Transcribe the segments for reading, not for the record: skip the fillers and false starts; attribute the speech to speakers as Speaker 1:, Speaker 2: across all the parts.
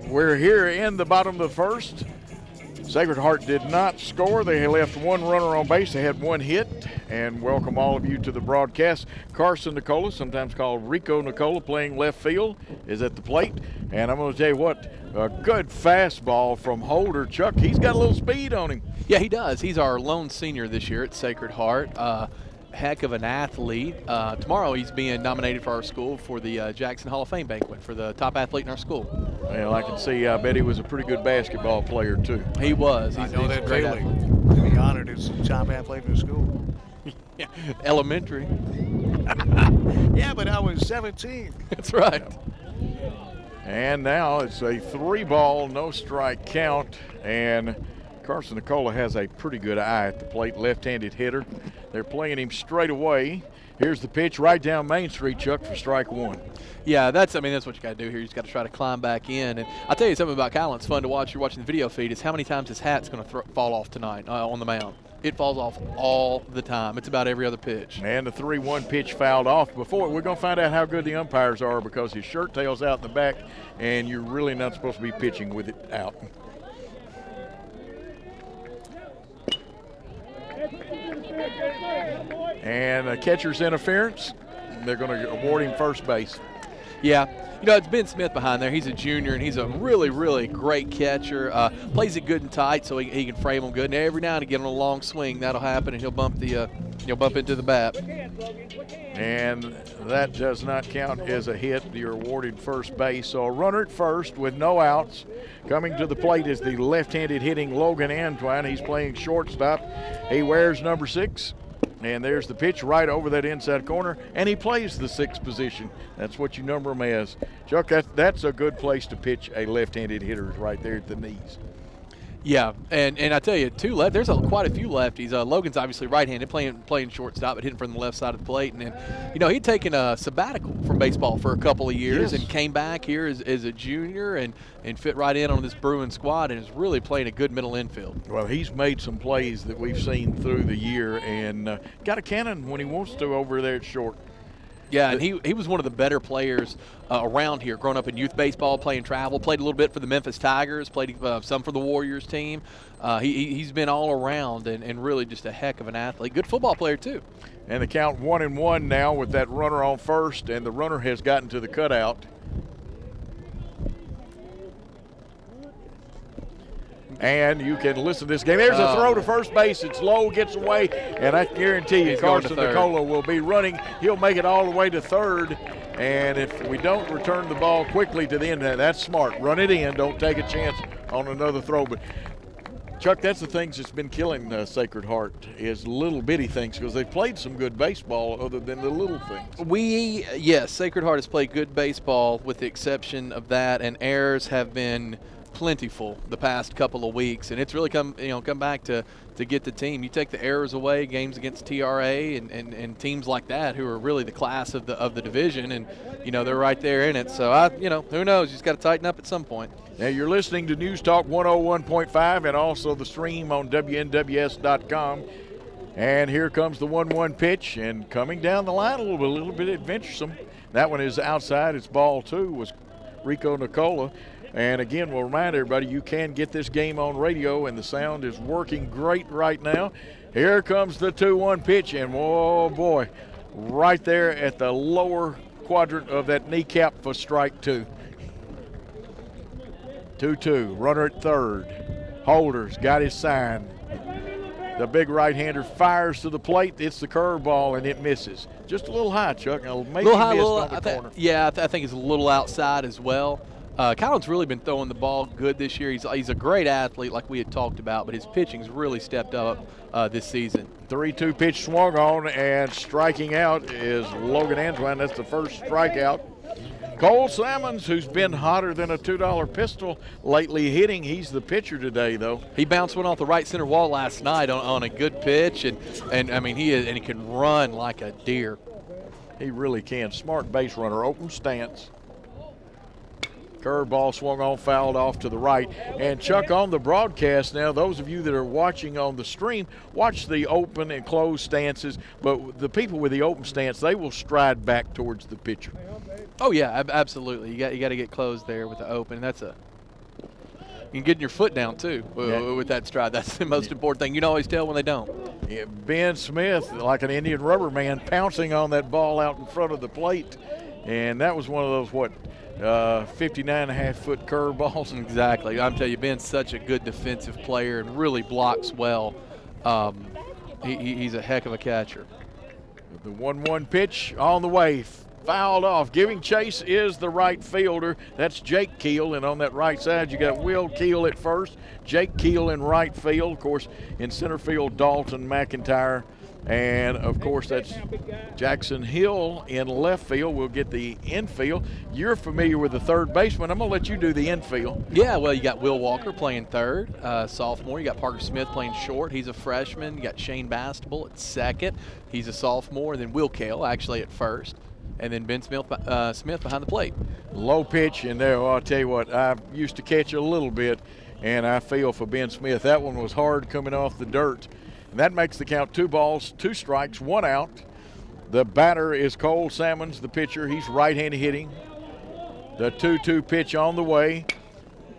Speaker 1: We're here in the bottom of the first. Sacred Heart did not score. They left one runner on base. They had one hit. And welcome all of you to the broadcast. Carson Nicola, sometimes called Rico Nicola, playing left field, is at the plate. And I'm going to tell you what, a good fastball from Holder. Chuck, he's got a little speed on him.
Speaker 2: Yeah, he does. He's our lone senior this year at Sacred Heart. Heck of an athlete. Tomorrow he's being nominated for our school for the Jackson Hall of Fame banquet for the top athlete in our school.
Speaker 1: Well, I can see, I bet he was a pretty good basketball player too.
Speaker 2: He was.
Speaker 3: I know that
Speaker 2: great
Speaker 3: feeling.
Speaker 2: athlete.
Speaker 3: To be honored as top athlete in the school.
Speaker 2: Yeah. Elementary.
Speaker 3: Yeah, but I was 17.
Speaker 2: That's right.
Speaker 1: And now it's a 3-ball, no strike count, and Carson Nicola has a pretty good eye at the plate, left-handed hitter. They're playing him straight away. Here's the pitch right down Main Street, Chuck, for strike one.
Speaker 2: Yeah, that's what you got to do here. You just got to try to climb back in. And I'll tell you something about Kylan. It's fun to watch. You're watching the video feed. Is how many times his hat's going to fall off tonight on the mound. It falls off all the time. It's about every other pitch.
Speaker 1: And the 3-1 pitch fouled off. Before, we're going to find out how good the umpires are because his shirt tail's out in the back, and you're really not supposed to be pitching with it out. And a catcher's interference. They're going to award him first base.
Speaker 2: Yeah. You know, it's Ben Smith behind there. He's a junior, and he's a really, really great catcher. Plays it good and tight so he can frame them good. And every now and again on a long swing, that'll happen, and he'll bump into the bat.
Speaker 1: And that does not count as a hit. You're awarded first base. So a runner at first with no outs. Coming to the plate is the left-handed hitting Logan Antoine. He's playing shortstop. He wears number 6. And there's the pitch right over that inside corner, and he plays the 6th position. That's what you number him as. Chuck, that's a good place to pitch a left-handed hitter right there at the knees.
Speaker 2: Yeah, and I tell you, there's quite a few lefties. Logan's obviously right-handed, playing shortstop, but hitting from the left side of the plate. And then, he'd taken a sabbatical from baseball for a couple of years and came back here as a junior and fit right in on this Bruin squad and is really playing a good middle infield.
Speaker 1: Well, he's made some plays that we've seen through the year and got a cannon when he wants to over there at short.
Speaker 2: Yeah, and he was one of the better players around here, growing up in youth baseball, playing travel, played a little bit for the Memphis Tigers, played some for the Warriors team. He's been all around and really just a heck of an athlete. Good football player, too.
Speaker 1: And the count 1-1 now with that runner on first, and the runner has gotten to the cutout. And you can listen to this game. There's a throw to first base. It's low, gets away, and I guarantee you Carson Nicola will be running. He'll make it all the way to third. And if we don't return the ball quickly to the end, that's smart. Run it in. Don't take a chance on another throw. But, Chuck, that's the things that's been killing Sacred Heart is little bitty things because they've played some good baseball other than the little things.
Speaker 2: Yes, Sacred Heart has played good baseball with the exception of that, and errors have been plentiful the past couple of weeks, and it's really come back to get the team. You take the errors away, games against TRA and teams like that who are really the class of the division, and they're right there in it. So who knows? You just got to tighten up at some point.
Speaker 1: Now you're listening to News Talk 101.5 and also the stream on WNWS.com. And here comes the 1-1 pitch, and coming down the line a little bit adventuresome. That one is outside. It's ball 2 was Rico Nicola. And again, we'll remind everybody you can get this game on radio, and the sound is working great right now. Here comes the 2-1 pitch, and oh boy, right there at the lower quadrant of that kneecap for strike 2. 2-2, runner at third. Holder's got his sign. The big right-hander fires to the plate. It's the curveball, and it misses. Just a little high, Chuck. Maybe missed on the corner.
Speaker 2: Yeah, I think it's a little outside as well. Kylan's really been throwing the ball good this year. He's a great athlete like we had talked about, but his pitching's really stepped up this season.
Speaker 1: 3-2 pitch swung on, and striking out is Logan Antoine. That's the first strikeout. Cole Salmons, who's been hotter than a $2 pistol lately hitting. He's the pitcher today, though.
Speaker 2: He bounced one off the right center wall last night on a good pitch, and I mean he can run like a deer.
Speaker 1: He really can. Smart base runner, open stance. Curveball swung on, fouled off to the right. And Chuck, on the broadcast now, those of you that are watching on the stream, watch the open and closed stances. But the people with the open stance, they will stride back towards the pitcher.
Speaker 2: Oh yeah, absolutely. You got to get closed there with the open. That's you can get your foot down too with that stride. That's the most important thing. You can always tell when they don't.
Speaker 1: Yeah, Ben Smith, like an Indian rubber man, pouncing on that ball out in front of the plate, and that was one of those 59.5-foot curve balls.
Speaker 2: Exactly. I'm telling you, Ben's such a good defensive player and really blocks well. He's a heck of a catcher.
Speaker 1: The 1-1 pitch on the way. Fouled off. Giving chase is the right fielder. That's Jake Keel. And on that right side, you got Will Keel at first, Jake Keel in right field. Of course, in center field, Dalton McIntyre. And, of course, that's Jackson Hill in left field. We'll get the infield. You're familiar with the third baseman. I'm going to let you do the infield.
Speaker 2: Yeah, well, you got Will Walker playing third, sophomore. You got Parker Smith playing short. He's a freshman. You got Shane Bastable at second. He's a sophomore. And then Will Kale actually at first. And then Ben Smith behind the plate.
Speaker 1: Low pitch in there. Well, I'll tell you what, I used to catch a little bit, and I feel for Ben Smith. That one was hard coming off the dirt. And that makes the count 2 balls, 2 strikes, 1 out. The batter is Cole Salmons, the pitcher. He's right-handed hitting. The 2-2 pitch on the way.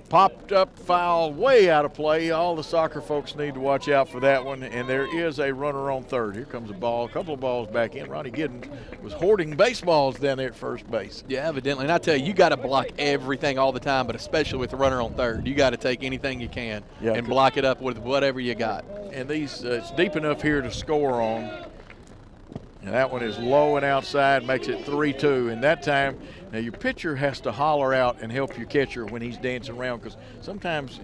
Speaker 1: Popped up foul, way out of play. All the soccer folks need to watch out for that one. And there is a runner on third. Here comes a ball, a couple of balls back in. Ronnie Giddens was hoarding baseballs down there at first base.
Speaker 2: Yeah, evidently. And I tell you got to block everything all the time, but especially with the runner on third. You got to take anything you can and block it up with whatever you got.
Speaker 1: And these, it's deep enough here to score on. And that one is low and outside, makes it 3-2. And that time, now your pitcher has to holler out and help your catcher when he's dancing around, because sometimes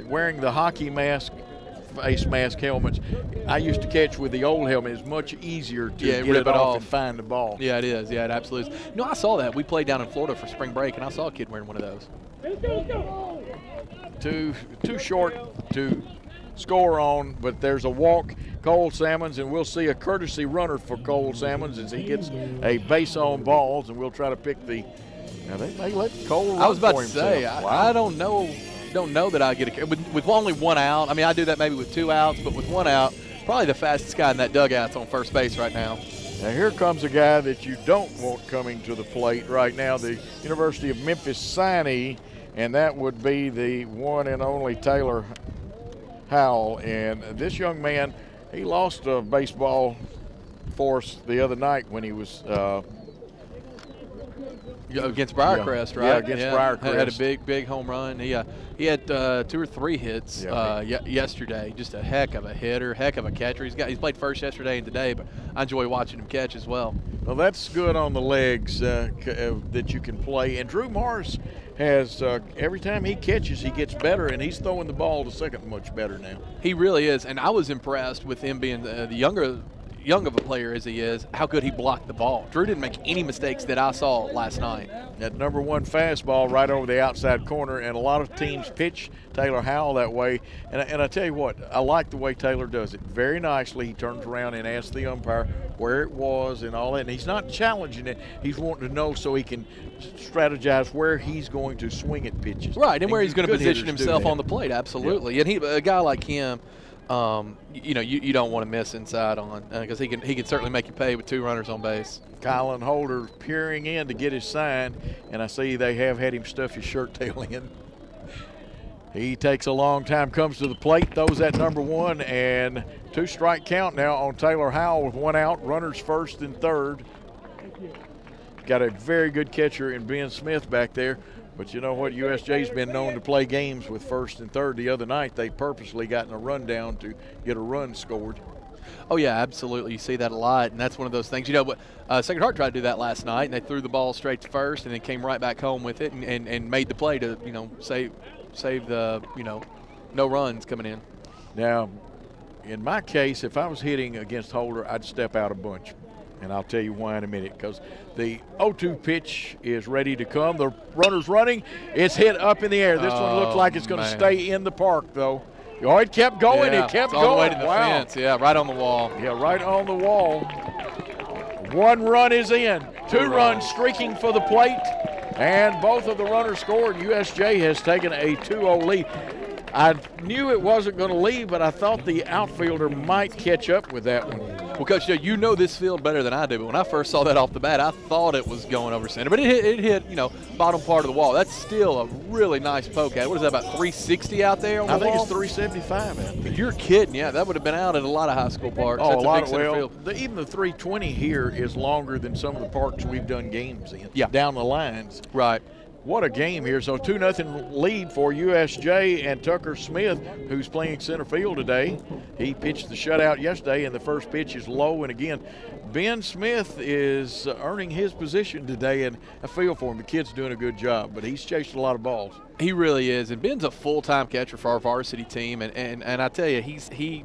Speaker 1: wearing the hockey mask, face mask helmets, I used to catch with the old helmet. It's much easier to get it off and find the ball.
Speaker 2: Yeah, it is. Yeah, it absolutely is. You know, I saw that. We played down in Florida for spring break, and I saw a kid wearing one of those.
Speaker 1: Too short to score on, but there's a walk. Cole Salmons, and we'll see a courtesy runner for Cole Salmons as he gets a base on balls, and we'll try to pick the. Now they may let Cole run.
Speaker 2: I was about
Speaker 1: for
Speaker 2: to say, I don't know that I get a with only 1 out. I mean, I do that maybe with 2 outs, but with 1 out, probably the fastest guy in that dugout's on first base right now.
Speaker 1: Now here comes a guy that you don't want coming to the plate right now, the University of Memphis signee, and that would be the one and only Taylor Howell. And this young man, he lost a baseball for us the other night when he was
Speaker 2: against Briarcrest, right?
Speaker 1: Yeah, against Briarcrest.
Speaker 2: Had a big home run. He had 2 or 3 hits yesterday. Just a heck of a hitter, heck of a catcher. He's played first yesterday and today, but I enjoy watching him catch as well.
Speaker 1: Well, that's good on the legs that you can play. And Drew Morris has every time he catches, he gets better, and he's throwing the ball to second much better now.
Speaker 2: He really is, and I was impressed with him being the young of a player as he is, how good he blocked the ball. Drew didn't make any mistakes that I saw last night.
Speaker 1: That number 1 fastball right over the outside corner, and a lot of teams pitch Taylor Howell that way. And I tell you what, I like the way Taylor does it very nicely. He turns around and asks the umpire where it was and all that. And he's not challenging it. He's wanting to know so he can strategize where he's going to swing at pitches.
Speaker 2: Right, and where he's going to position himself on the plate, absolutely. Yeah. And a guy like him, you don't want to miss inside on because he can certainly make you pay with 2 runners on base.
Speaker 1: Kylan Holder peering in to get his sign, and I see they have had him stuff his shirt tail in. He takes a long time, comes to the plate, throws that number 1, and 2-strike count now on Taylor Howell with 1 out, runners first and third. Got a very good catcher in Ben Smith back there. But you know what? USJ's been known to play games with first and third. The other night, they purposely gotten a run down to get a run scored.
Speaker 2: Oh, yeah, absolutely. You see that a lot, and that's one of those things. You know, Sacred Heart tried to do that last night, and they threw the ball straight to first and then came right back home with it and made the play to, save the, no runs coming in.
Speaker 1: Now, in my case, if I was hitting against Holder, I'd step out a bunch. And I'll tell you why in a minute, because the 0-2 pitch is ready to come. The runner's running. It's hit up in the air. This one looks like it's going to stay in the park, though. Oh, it kept going.
Speaker 2: Yeah,
Speaker 1: it kept
Speaker 2: all
Speaker 1: going.
Speaker 2: the way to the fence. Yeah, right on the wall.
Speaker 1: Yeah, right on the wall. 1 run is in. 2 runs streaking for the plate. And both of the runners scored. USJ has taken a 2-0 lead. I knew it wasn't going to leave, but I thought the outfielder might catch up with that one.
Speaker 2: Well, Coach Joe, you know this field better than I do, but when I first saw that off the bat, I thought it was going over center. But it hit bottom part of the wall. That's still a really nice poke at it. What is that, about 360 out there on the wall?
Speaker 1: I think it's 375 out there.
Speaker 2: You're kidding. Yeah, that would have been out at a lot of high school parks.
Speaker 1: Oh,
Speaker 2: That's
Speaker 1: a lot
Speaker 2: big
Speaker 1: of,
Speaker 2: center
Speaker 1: well,
Speaker 2: field.
Speaker 1: even the 320 here is longer than some of the parks we've done games in.
Speaker 2: Yeah.
Speaker 1: Down the lines.
Speaker 2: Right.
Speaker 1: What a game here. So 2-0 lead for USJ, and Tucker Smith, who's playing center field today. He pitched the shutout yesterday, and the first pitch is low. And again, Ben Smith is earning his position today, and I feel for him. The kid's doing a good job, but he's chased a lot of balls.
Speaker 2: He really is. And Ben's a full-time catcher for our varsity team. And I tell you, he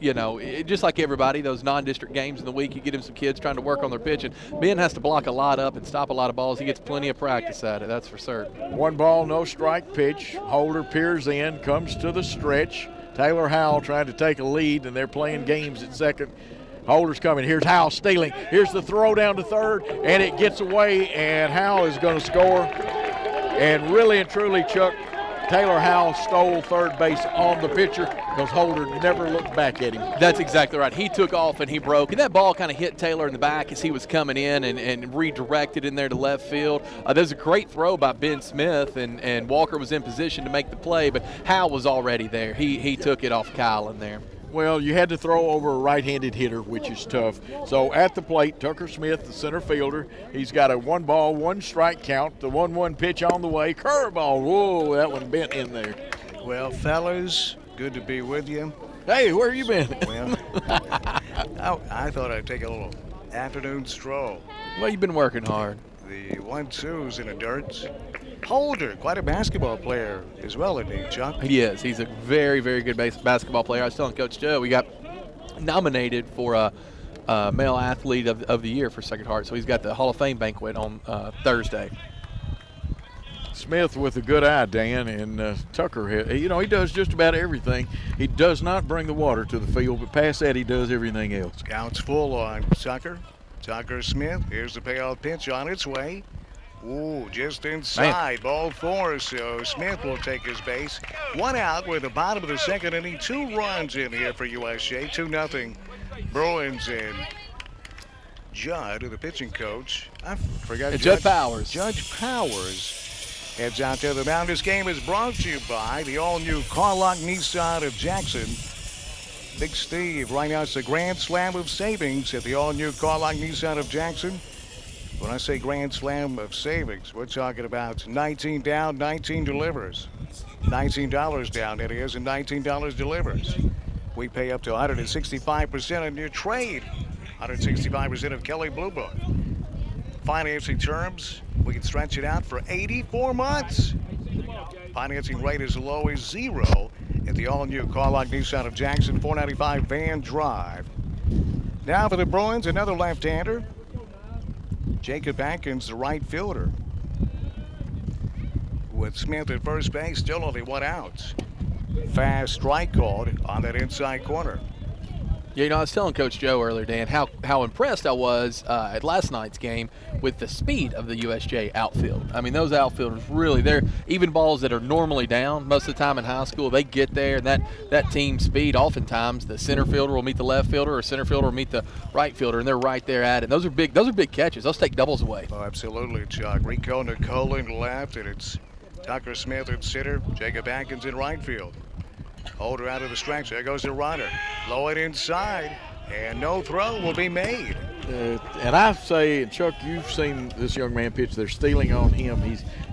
Speaker 2: just like everybody, those non-district games in the week, you get him some kids trying to work on their pitching. Ben has to block a lot up and stop a lot of balls. He gets plenty of practice at it, that's for certain.
Speaker 1: 1 ball, no strike pitch. Holder peers in, comes to the stretch. Taylor Howell trying to take a lead, and they're playing games at second. Holder's coming. Here's Howell stealing. Here's the throw down to third, and it gets away, and Howell is going to score. And really and truly, Chuck, Taylor Howell stole third base on the pitcher because Holder never looked back at him.
Speaker 2: That's exactly right. He took off and he broke. And that ball kind of hit Taylor in the back as he was coming in and redirected in there to left field. There's a great throw by Ben Smith, and Walker was in position to make the play, but Howell was already there. He took it off Kyle in there.
Speaker 1: Well, you had to throw over a right-handed hitter, which is tough. So at the plate, Tucker Smith, the center fielder, he's got a 1 ball, 1 strike count, the 1-1 pitch on the way, curveball. Whoa, that one bent in there.
Speaker 3: Well, fellas, good to be with you.
Speaker 1: Hey, where you been?
Speaker 3: Well, I thought I'd take a little afternoon stroll.
Speaker 2: Well, you've been working hard.
Speaker 3: The 1-2's in the dirt. Holder, quite a basketball player as well, isn't he, Chuck?
Speaker 2: He is. He's a very, very good basketball player. I was telling Coach Joe, we got nominated for a male athlete of the year for Sacred Heart. So he's got the Hall of Fame banquet on Thursday.
Speaker 1: Smith with a good eye, Dan, and Tucker, he does just about everything. He does not bring the water to the field, but past that he does everything else.
Speaker 3: Counts full on Tucker. Tucker Smith, here's the payoff pitch on its way. Ooh, just inside, ball 4, so Smith will take his base. 1 out with the bottom of the second inning. 2 runs in here for USJ, 2-0 Bruins, and Judd, the pitching coach. I forgot
Speaker 2: Judd Powers.
Speaker 3: Judge Powers heads out to the mound. This game is brought to you by the all-new Carlock Nissan of Jackson. Big Steve, right now it's a grand slam of savings at the all-new Carlock Nissan of Jackson. When I say grand slam of savings, we're talking about 19 down, 19 delivers. $19 down, it is, and $19 delivers. We pay up to 165% on your trade, 165% of Kelly Blue Book. Financing terms, we can stretch it out for 84 months. Financing rate as low as 0 at the all-new Carlock Nissan of Jackson, 495 Van Drive. Now for the Bruins, another left-hander. Jacob Atkins, the right fielder. With Smith at first base, still only 1 out. Fast strike called on that inside corner.
Speaker 2: Yeah, I was telling Coach Joe earlier, Dan, how impressed I was at last night's game with the speed of the USJ outfield. I mean, those outfielders really, they're even balls that are normally down most of the time in high school, they get there, and that team speed, oftentimes the center fielder will meet the left fielder or center fielder will meet the right fielder, and they're right there at it. Those are big catches. Those take doubles away.
Speaker 3: Oh, absolutely, Chuck. Rico Nicola in left, and it's Tucker Smith at center, Jacob Atkins in right field. Holder out of the stretch. There goes the runner. Low it inside, and no throw will be made.
Speaker 1: And I say, Chuck, you've seen this young man pitch. They're stealing on him.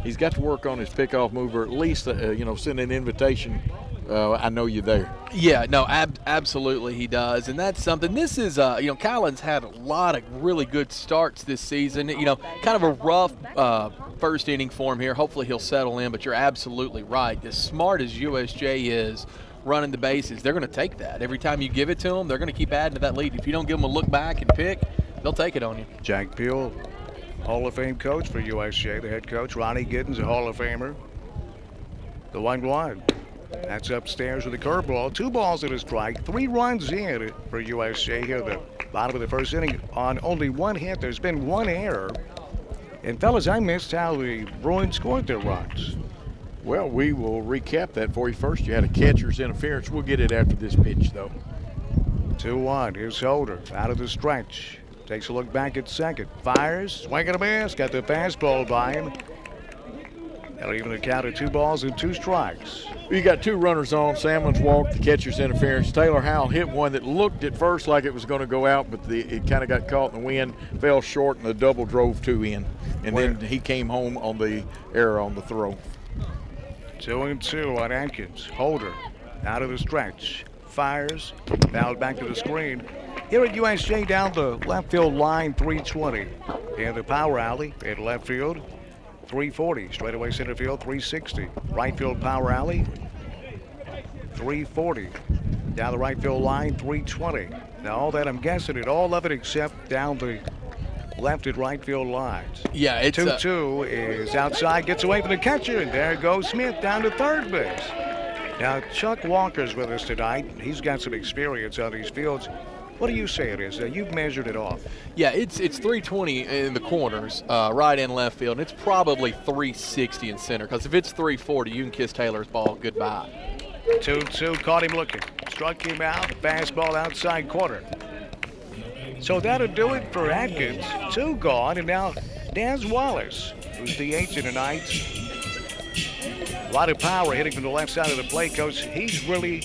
Speaker 1: He's got to work on his pickoff move, or at least send an invitation. I know you're there.
Speaker 2: Yeah, no, absolutely he does, and that's something. This is, Kylan's had a lot of really good starts this season. Kind of a rough first inning for him here. Hopefully he'll settle in, but you're absolutely right. As smart as USJ is running the bases, they're going to take that. Every time you give it to them, they're going to keep adding to that lead. If you don't give them a look back and pick, they'll take it on you.
Speaker 3: Jack Peel, Hall of Fame coach for USJ, the head coach. Ronnie Giddens, a Hall of Famer. The 1-1. That's upstairs with a curveball. 2 balls and a strike. 3 runs in for USJ here at the bottom of the first inning on only 1 hit. There's been 1 error. And fellas, I missed how the Bruins scored their runs.
Speaker 1: Well, we will recap that for you. First, you had a catcher's interference. We'll get it after this pitch, though.
Speaker 3: 2-1. Here's Holder out of the stretch. Takes a look back at second. Fires. Swing and a miss. Got the fastball by him. That'll even account of 2 balls and 2 strikes.
Speaker 1: You got 2 runners on. Samlin's walked, the catcher's interference. Taylor Howell hit one that looked at first like it was going to go out, but it kind of got caught in the wind, fell short, and the double drove 2 in. And then he came home on the error on the throw.
Speaker 3: 2-2 on Atkins. Holder out of the stretch. Fires. Fouled back to the screen. Here at USJ, down the left field line, 320. In the power alley in left field, 340. Straightaway center field, 360. Right field power alley, 340. Down the right field line, 320. Now all that, I'm guessing it, all of it except down the left and right field lines.
Speaker 2: Yeah, it's
Speaker 3: 2-2 is outside, gets away from the catcher, and there goes Smith down to third base. Now Chuck Walker's with us tonight. He's got some experience on these fields. What do you say it is? You've measured it off.
Speaker 2: Yeah, it's 320 in the corners, right and left field, and it's probably 360 in center, because if it's 340, you can kiss Taylor's ball goodbye.
Speaker 3: 2-2, caught him looking. Struck him out, fastball outside corner. So that'll do it for Atkins. 2 gone, and now Daz Wallace, who's the DH tonight. A lot of power hitting from the left side of the plate, Coach. He's really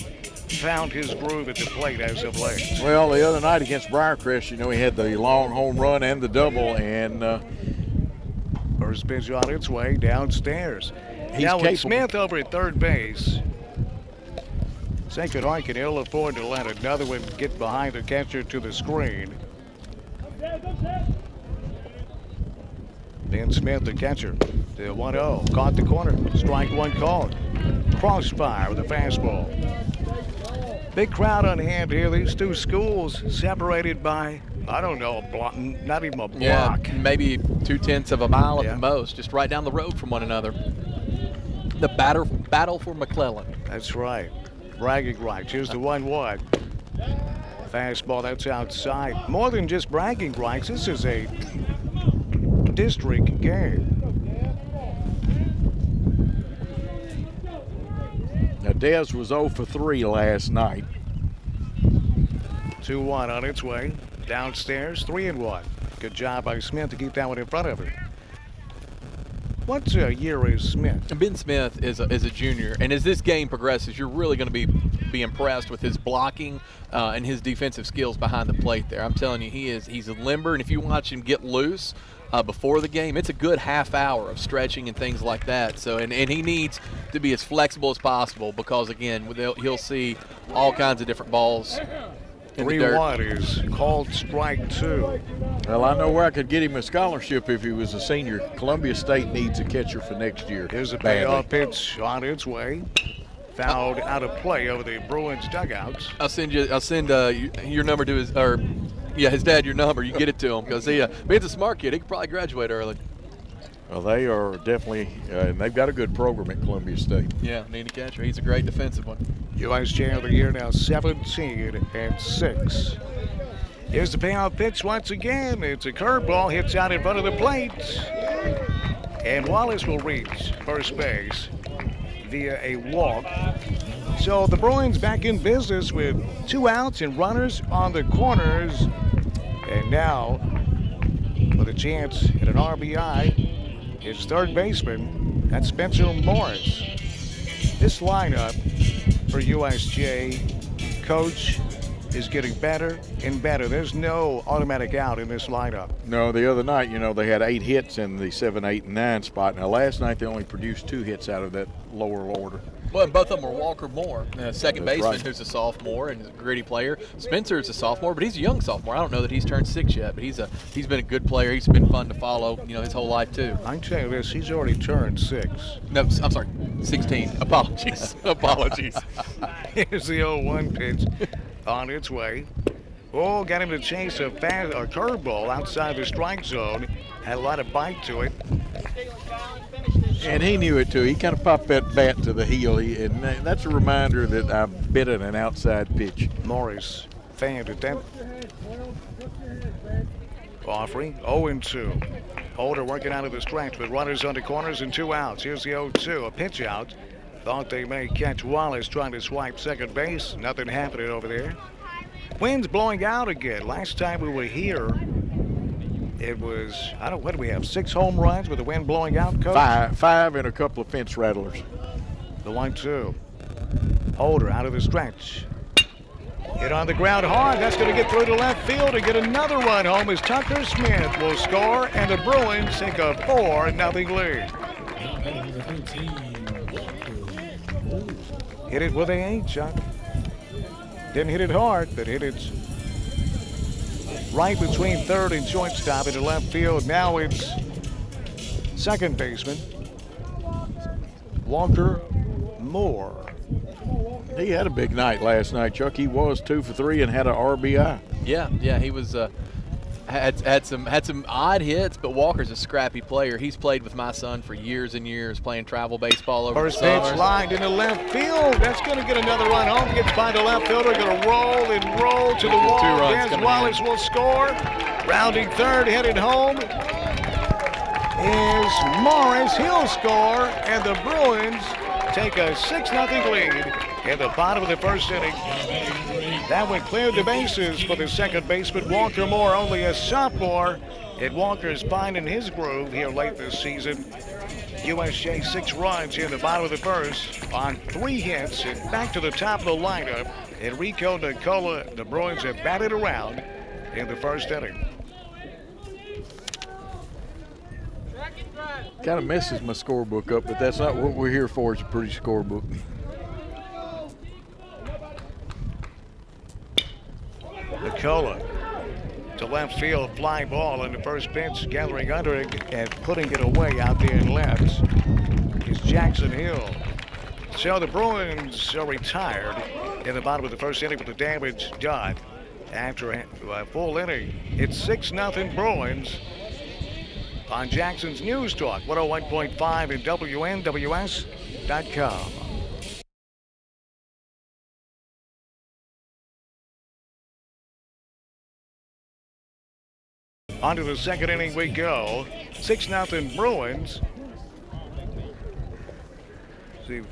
Speaker 3: found his groove at the plate as of late.
Speaker 1: Well, the other night against Briarcrest, he had the long home run and the double, and
Speaker 3: first pitch on its way downstairs.
Speaker 1: He's
Speaker 3: now with
Speaker 1: capable.
Speaker 3: Smith over at third base, St. Hart can ill afford to let another one get behind the catcher to the screen. Ben Smith, the catcher, the 1-0, caught the corner, strike 1 called. Crossfire with a fastball. Big crowd on hand here. These 2 schools separated by, I don't know, a block, not even a block.
Speaker 2: Yeah, maybe 2/10 of a mile at the most, just right down the road from one another. The battle for McClellan.
Speaker 3: That's right. Bragging rights. Here's the 1-1. Fastball, that's outside. More than just bragging rights, this is a district game.
Speaker 1: now Dez was 0 for 3 last night.
Speaker 3: 2-1 on its way. Downstairs, 3-1. Good job by Smith to keep that one in front of him. What year is Smith?
Speaker 2: Ben Smith is a junior, and as this game progresses, you're really going to be impressed with his blocking and his defensive skills behind the plate there. I'm telling you, he's limber, and if you watch him get loose before the game, it's a good half hour of stretching and things like that. So, and he needs to be as flexible as possible because, again, he'll see all kinds of different balls.
Speaker 3: 3-1 is called strike 2.
Speaker 1: Well, I know where I could get him a scholarship if he was a senior. Columbia State needs a catcher for next year.
Speaker 3: Here's a payoff pitch on its way. Fouled out of play over the Bruins dugouts.
Speaker 2: I'll send your number to his dad your number. You get it to him because he's a smart kid. He could probably graduate early.
Speaker 1: Well, they are definitely, and they've got a good program at Columbia State.
Speaker 2: Yeah, need a catcher. He's a great defensive one.
Speaker 3: USJ of the year now 17-6. Here's the payoff pitch once again. It's a curveball, hits out in front of the plate. And Wallace will reach first base via a walk. So the Bruins back in business with 2 outs and runners on the corners. And now, with a chance at an RBI, it's third baseman, that's Spencer Morris. This lineup for USJ, Coach, is getting better and better. There's no automatic out in this lineup.
Speaker 1: No, the other night, they had 8 hits in the 7, 8, and 9 spot. Now, last night they only produced 2 hits out of that lower order.
Speaker 2: Well, and both of them are Walker Moore, second baseman,
Speaker 1: right.
Speaker 2: who's a sophomore and is a gritty player. Spencer's a sophomore, but he's a young sophomore. I don't know that he's turned 6 yet, but he's been a good player. He's been fun to follow, his whole life too.
Speaker 3: I can tell you this, he's already turned 6.
Speaker 2: No, I'm sorry, 16. Apologies. Apologies.
Speaker 3: Here's the 0-1 pitch on its way. Oh, got him to chase a curveball outside the strike zone. Had a lot of bite to it.
Speaker 1: And he knew it too. He kind of popped that bat to the heel, and that's a reminder that I bit at an outside pitch.
Speaker 3: Morris fanned at that. Offering 0-2. Holder working out of the stretch with runners under corners and 2 outs. Here's the 0-2, a pitch out. Thought they may catch Wallace trying to swipe second base. Nothing happening over there. Wind's blowing out again. Last time we were here, it was, what do we have, 6 home runs with the wind blowing out, Coach?
Speaker 1: Five and a couple of fence rattlers.
Speaker 3: The 1-2. Holder out of the stretch. Hit on the ground hard. That's going to get through to left field and get another run home as Tucker Smith will score, and the Bruins take a 4-0 lead. Hit it with a 8, Chuck. Didn't hit it hard, but hit it right between third and shortstop into left field. Now it's second baseman Walker Moore.
Speaker 1: He had a big night last night, Chuck. He was 2 for 3 and had an RBI.
Speaker 2: Yeah, he was had some odd hits, but Walker's a scrappy player. He's played with my son for years and years, playing travel baseball over
Speaker 3: First
Speaker 2: the
Speaker 3: pitch
Speaker 2: summers.
Speaker 3: lined into left field. That's going to get another run home. Gets by the left fielder. Going to roll and roll to the wall.
Speaker 2: 2 runs
Speaker 3: Vance
Speaker 2: coming
Speaker 3: Wallace
Speaker 2: in.
Speaker 3: will score. Rounding third, headed home is Morris. He'll score, and the Bruins take a 6-0 lead in the bottom of the first inning. That one cleared the bases for the second baseman, Walker Moore, only a sophomore. And Walker's finding his groove here late this season. USJ 6 runs here in the bottom of the first on 3 hits, and back to the top of the lineup. Enrico Nicola, the Bruins have batted around in the first inning.
Speaker 1: Kind of messes my scorebook up, but that's not what we're here for. It's a pretty scorebook.
Speaker 3: Nicola to left field, fly ball in the first pitch, gathering under it and putting it away out there in left is Jackson Hill. So the Bruins are retired in the bottom of the first inning with the damage done. After a full inning, it's 6-0 Bruins on Jackson's News Talk, 101.5 and WNWS.com. On to the second inning we go. 6-0 Bruins. See if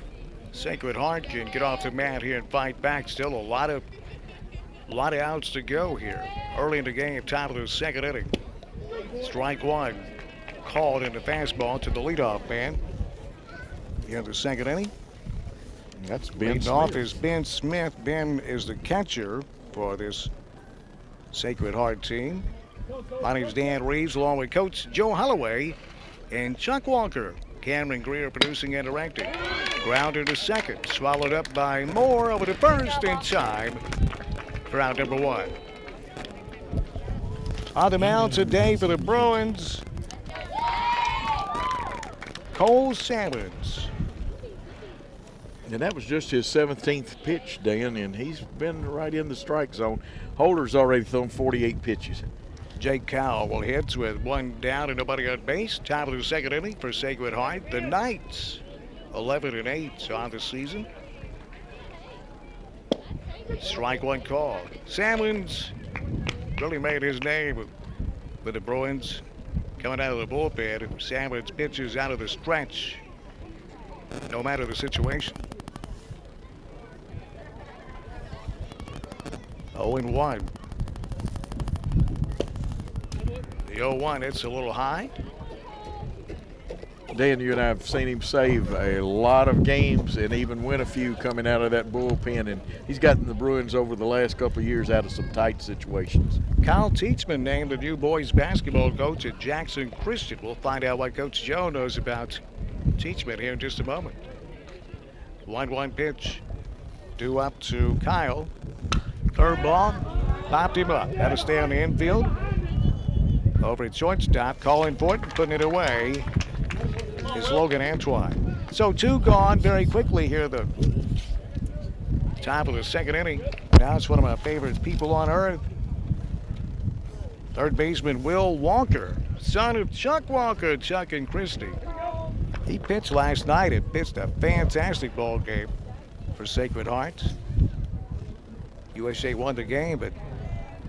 Speaker 3: Sacred Heart can get off the mat here and fight back. Still a lot of outs to go here. Early in the game, top of the second inning. Strike one. Called in the fastball to the leadoff man. Here in the second inning.
Speaker 1: That's Ben
Speaker 3: Leading
Speaker 1: Smith.
Speaker 3: off is Ben Smith. Ben is the catcher for this Sacred Heart team. My name's Dan Reeves, along with Coach Joe Holloway and Chuck Walker. Cameron Greer producing and directing. Grounder to second, swallowed up by Moore over to first in time for out number 1. On the mound today for the Bruins, Cole Salmons.
Speaker 1: And that was just his 17th pitch, Dan, and he's been right in the strike zone. Holder's already thrown 48 pitches.
Speaker 3: Jake Cowell will hit with 1 down and nobody on base. Top of the second inning for Sacred Heart. The Knights 11-8 on the season. Strike one call. Salmons really made his name with the Bruins coming out of the bullpen. Salmons pitches out of the stretch, no matter the situation. 0-1. The 0-1, it's a little high.
Speaker 1: Dan, you and I have seen him save a lot of games and even win a few coming out of that bullpen, and he's gotten the Bruins over the last couple of years out of some tight situations.
Speaker 3: Kyle Teachman named the new boys basketball coach at Jackson Christian. We'll find out what Coach Joe knows about Teachman here in just a moment. 1-1 pitch. Due up to Kyle. Third ball. Popped him up. Had to stay on the infield. Over at shortstop. Calling for it and putting it away is Logan Antoine. So 2 gone very quickly here. The top of the second inning. Now it's one of my favorite people on earth. Third baseman Will Walker, son of Chuck Walker, Chuck and Christie. He pitched last night and pitched a fantastic ball game for Sacred Heart. USJ won the game, but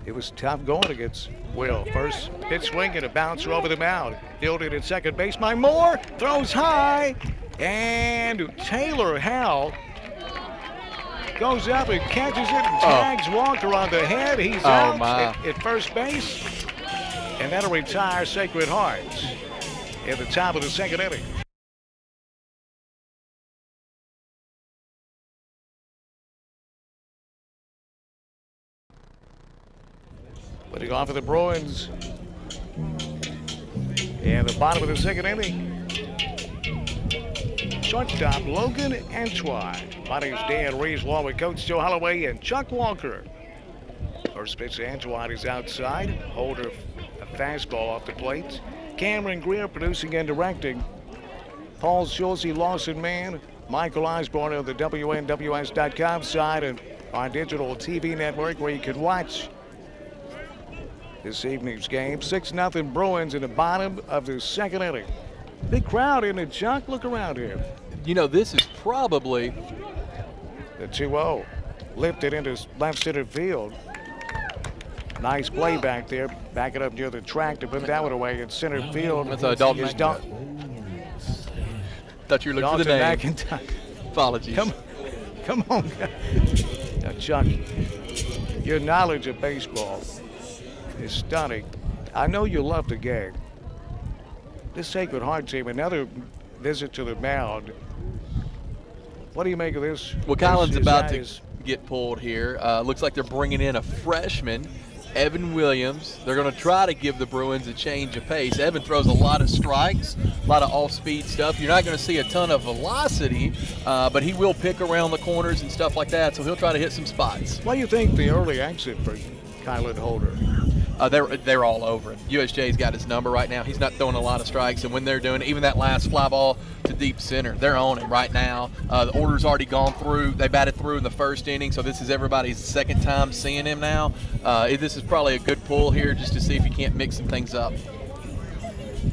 Speaker 3: it was tough going against Will. First pitch swing and a bouncer over the mound. Fielded at second base by Moore. Throws high. And Taylor Howell Goes up and catches it and tags Walker on the head. He's out at first base. And that'll retire Sacred Hearts at the top of the second inning. Putting off of the Bruins. And the bottom of the second inning. Shortstop Logan Antoine. Bodies Dan Reeves along with Coach Joe Holloway and Chuck Walker. First pitch to Antoine is outside. Holder a fastball off the plate. Cameron Greer producing and directing. Paul Schultze, Lawson Mann. Michael Osborne of the WNWS.com side and our digital TV network where you can watch this evening's game. 6-0 Bruins in the bottom of the second inning. Big crowd in the Chuck. Look around here.
Speaker 2: You know, this is probably
Speaker 3: the 2-0 lifted into left center field. Nice play back there. Back it up near the track to put that one away in center field.
Speaker 2: That's a Dalton. Thought you were looking for the name. Apologies.
Speaker 3: Come on. Now, Chuck, your knowledge of baseball is stunning. I know you love the game. This Sacred Heart team, another visit to the mound. What do you make of this?
Speaker 2: Well, Collins about to get pulled here. Looks like they're bringing in a freshman, Evan Williams. They're going to try to give the Bruins a change of pace. Evan throws a lot of strikes, a lot of off-speed stuff. You're not going to see a ton of velocity, but he will pick around the corners and stuff like that, so he'll try to hit some spots.
Speaker 3: What do you think the early exit for Kylan Holder?
Speaker 2: They're all over him. USJ's got his number right now. He's not throwing a lot of strikes, and when they're doing it, even that last fly ball to deep center, they're on him right now. The order's already gone through. They batted through in the first inning, so this is everybody's second time seeing him now. This is probably a good pull here just to see if you can't mix some things up.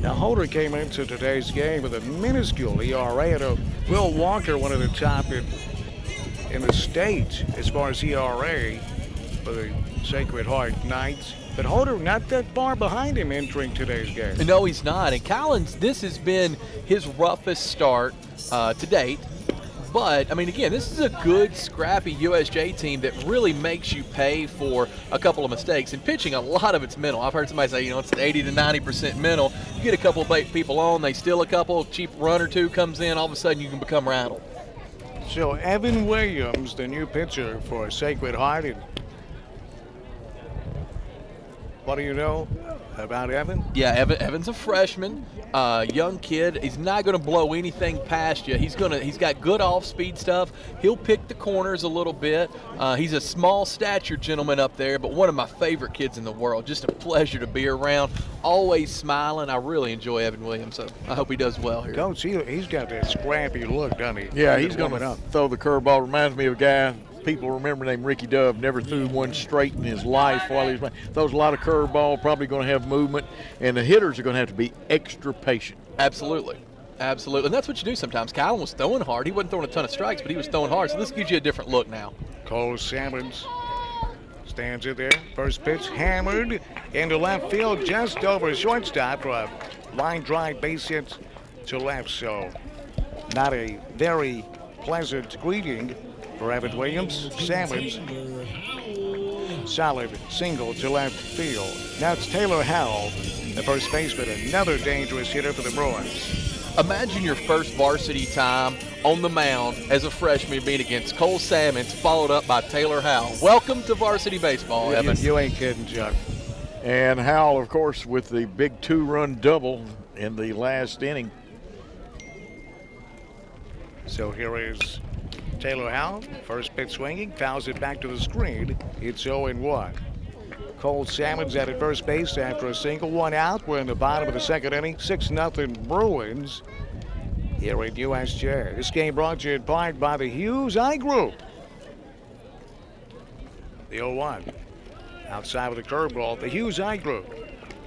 Speaker 3: Now, Holder came into today's game with a minuscule ERA and Will Walker, one of the top in the state as far as ERA for the Sacred Heart Knights. But Holder not that far behind him entering today's game.
Speaker 2: No, he's not. And Collins, this has been his roughest start to date. But, I mean, again, this is a good, scrappy USJ team that really makes you pay for a couple of mistakes. And pitching, a lot of it's mental. I've heard somebody say, you know, it's 80 to 90% mental. You get a couple of people on, they steal a couple, cheap run or two comes in, all of a sudden you can become rattled.
Speaker 3: So Evan Williams, the new pitcher for Sacred Heart. And what do you know about Evan?
Speaker 2: Yeah, Evan's a freshman, young kid. He's not going to blow anything past you. He's got good off-speed stuff. He'll pick the corners a little bit. He's a small stature gentleman up there, but one of my favorite kids in the world. Just a pleasure to be around. Always smiling. I really enjoy Evan Williams, so I hope he does well here.
Speaker 3: Coach, he's got that scrappy look, doesn't he?
Speaker 1: Yeah, he's going to throw the curveball. Reminds me of a guy people remember named Ricky Dove. Never threw one straight in his life while he was playing. Throws a lot of curveball, probably going to have movement, and the hitters are going to have to be extra patient.
Speaker 2: Absolutely. Absolutely. And that's what you do sometimes. Kylan was throwing hard. He wasn't throwing a ton of strikes, but he was throwing hard. So this gives you a different look now.
Speaker 3: Cole Salmons stands in there. First pitch hammered into left field, just over shortstop for a line drive base hit to left. So not a very pleasant greeting for Evan Williams. Salmons, solid single to left field. Now it's Taylor Howell, the first baseman, another dangerous hitter for the Bruins.
Speaker 2: Imagine your first varsity time on the mound as a freshman being against Cole Salmons, followed up by Taylor Howell. Welcome to varsity baseball, Evan.
Speaker 3: You ain't kidding, Chuck.
Speaker 1: And Howell, of course, with the big two-run double in the last inning.
Speaker 3: So here is Taylor Howell, first pitch swinging, fouls it back to the screen. It's 0-1. Cole Salmons at first base after a single, one out. We're in the bottom of the second inning, 6-0 Bruins here at USJ. This game brought to you in part by the Hughes Eye Group. The 0-1. Outside with the curveball, the Hughes Eye Group.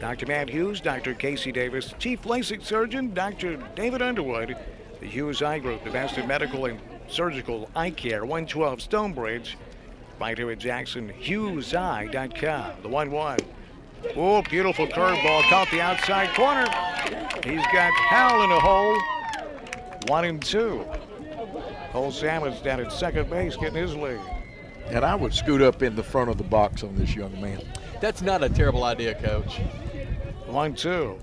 Speaker 3: Dr. Matt Hughes, Dr. Casey Davis, Chief LASIK Surgeon, Dr. David Underwood. The Hughes Eye Group, the best in medical and surgical eye care, 112 Stonebridge. Right here at Jackson, HughesEye.com. The 1-1. Oh, beautiful curveball, caught the outside corner. He's got Howell in the hole. 1-2. Cole Salmons down at second base getting his lead.
Speaker 1: And I would scoot up in the front of the box on this young man.
Speaker 2: That's not a terrible idea, Coach.
Speaker 3: 1-2.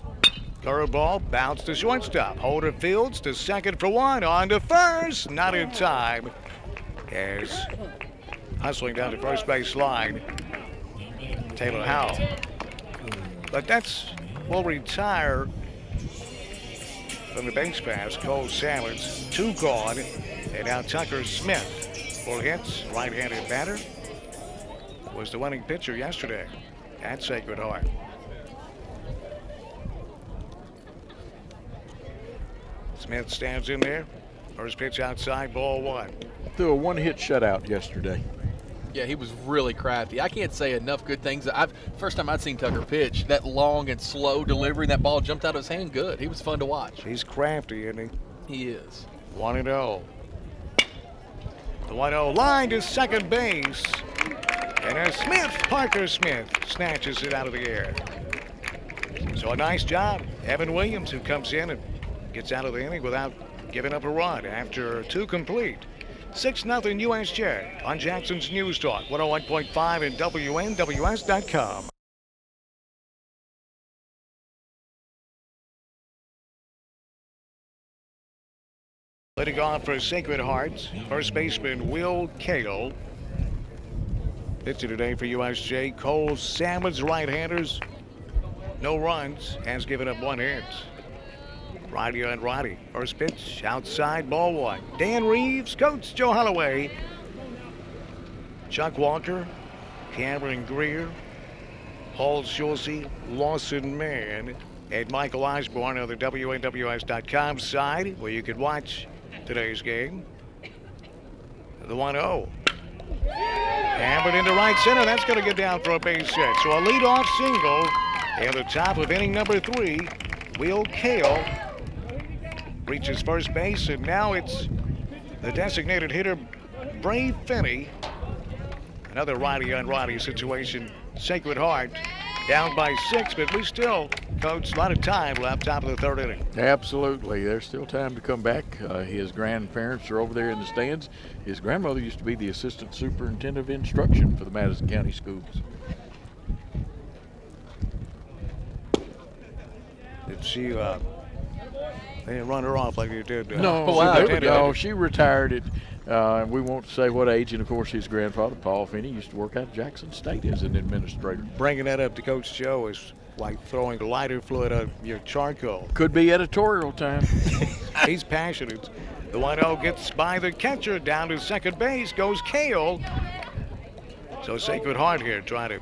Speaker 3: Curveball, bounce to shortstop. Holder fields to second for one. On to first. Not in time. As hustling down the first base line, Taylor Howell. But will retire from the base pass. Cole Salmons, 2 gone. And now Tucker Smith, 4 hits, right-handed batter. Was the winning pitcher yesterday at Sacred Heart. Smith stands in there. First pitch outside, ball 1.
Speaker 1: Threw a 1-hit shutout yesterday.
Speaker 2: Yeah, he was really crafty. I can't say enough good things. First time I'd seen Tucker pitch, that long and slow delivery, and that ball jumped out of his hand good. He was fun to watch.
Speaker 3: He's crafty, isn't he?
Speaker 2: He is.
Speaker 3: 1-0. The 1-0 line to second base. And there's Smith, Parker Smith, snatches it out of the air. So a nice job. Evan Williams, who comes in and gets out of the inning without giving up a run after 2 complete. 6-0 USJ on Jackson's News Talk, 101.5 and WNWS.com. Leading off for Sacred Heart, first baseman Will Cato. Pitcher today for USJ, Cole Salmons, right-handers. No runs, has given up 1 hit. Righty on righty. First pitch, outside, ball 1. Dan Reeves, Coach Joe Holloway. Chuck Walker, Cameron Greer, Paul Schulze, Lawson Mann, and Michael Osborne on the WNWS.com side, where you can watch today's game. The 1-0. Hammered into right center. That's going to get down for a base hit. So a leadoff single at the top of inning number 3. Will Kale reaches first base, and now it's the designated hitter, Bray Finney. Another righty on righty situation. Sacred Heart down by 6, but we still, Coach, a lot of time left, top of the 3rd inning.
Speaker 1: Absolutely. There's still time to come back. His grandparents are over there in the stands. His grandmother used to be the assistant superintendent of instruction for the Madison County schools.
Speaker 3: Did she, they didn't run her off like you did?
Speaker 1: No, she retired at, we won't say what age, and of course his grandfather, Paul Finney, used to work out of Jackson State as an administrator.
Speaker 3: Bringing that up to Coach Joe is like throwing lighter fluid on your charcoal.
Speaker 1: Could be editorial time.
Speaker 3: He's passionate. The 1-0 gets by the catcher, down to second base, goes Kale. So Sacred Heart here trying to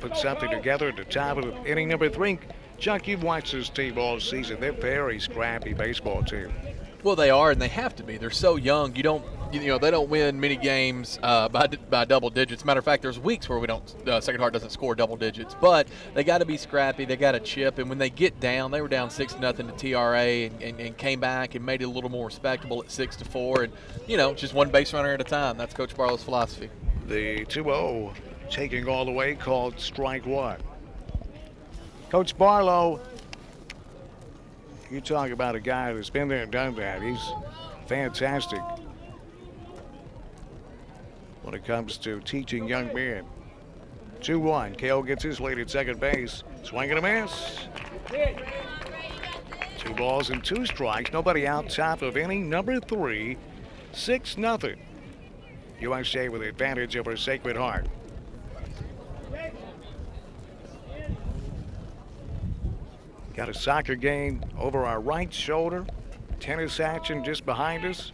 Speaker 3: put something together at the top of inning number 3. Chuck, you've watched this team all season. They're a very scrappy baseball team.
Speaker 2: Well, they are, and they have to be. They're so young. They don't win many games by double digits. Matter of fact, there's weeks where Sacred Heart doesn't score double digits. But they got to be scrappy. They got to chip. And when they get down, they were down 6-0 to TRA and came back and made it a little more respectable at 6-4. And just one base runner at a time. That's Coach Barlow's philosophy.
Speaker 3: The 2-0 taking all the way, called strike 1. Coach Barlow, you talk about a guy that's been there and done that. He's fantastic when it comes to teaching young men. 2-1. Kale gets his lead at second base. Swing and a miss. 2 balls and 2 strikes. Nobody out, top of inning number 3. 6-0. USJ with the advantage over Sacred Heart. Got a soccer game over our right shoulder. Tennis action just behind us.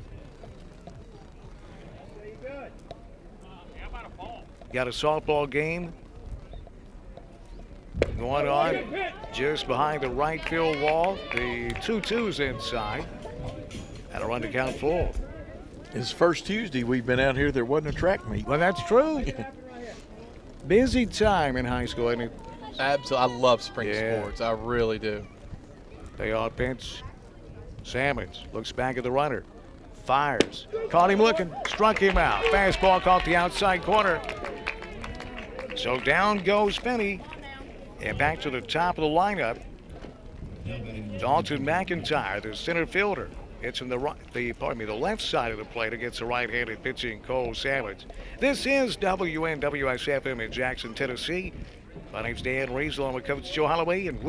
Speaker 3: Got a softball game going on just behind the right field wall. The 2-2's inside. Had a run to count full.
Speaker 1: It's first Tuesday we've been out here. There wasn't a track meet.
Speaker 3: Well, that's true. Busy time in high school, isn't it?
Speaker 2: Absolutely. I love spring sports. I really do.
Speaker 3: They on pitch. Salmons looks back at the runner. Fires. Caught him looking. Struck him out. Fastball caught the outside corner. So down goes Finney. And back to the top of the lineup. Dalton McIntyre, the center fielder. It's from the left side of the plate against the right-handed pitching Cole Savage. This is WNWS-FM in Jackson, Tennessee. My name's Dan Reeves, along with Coach Joe Holloway and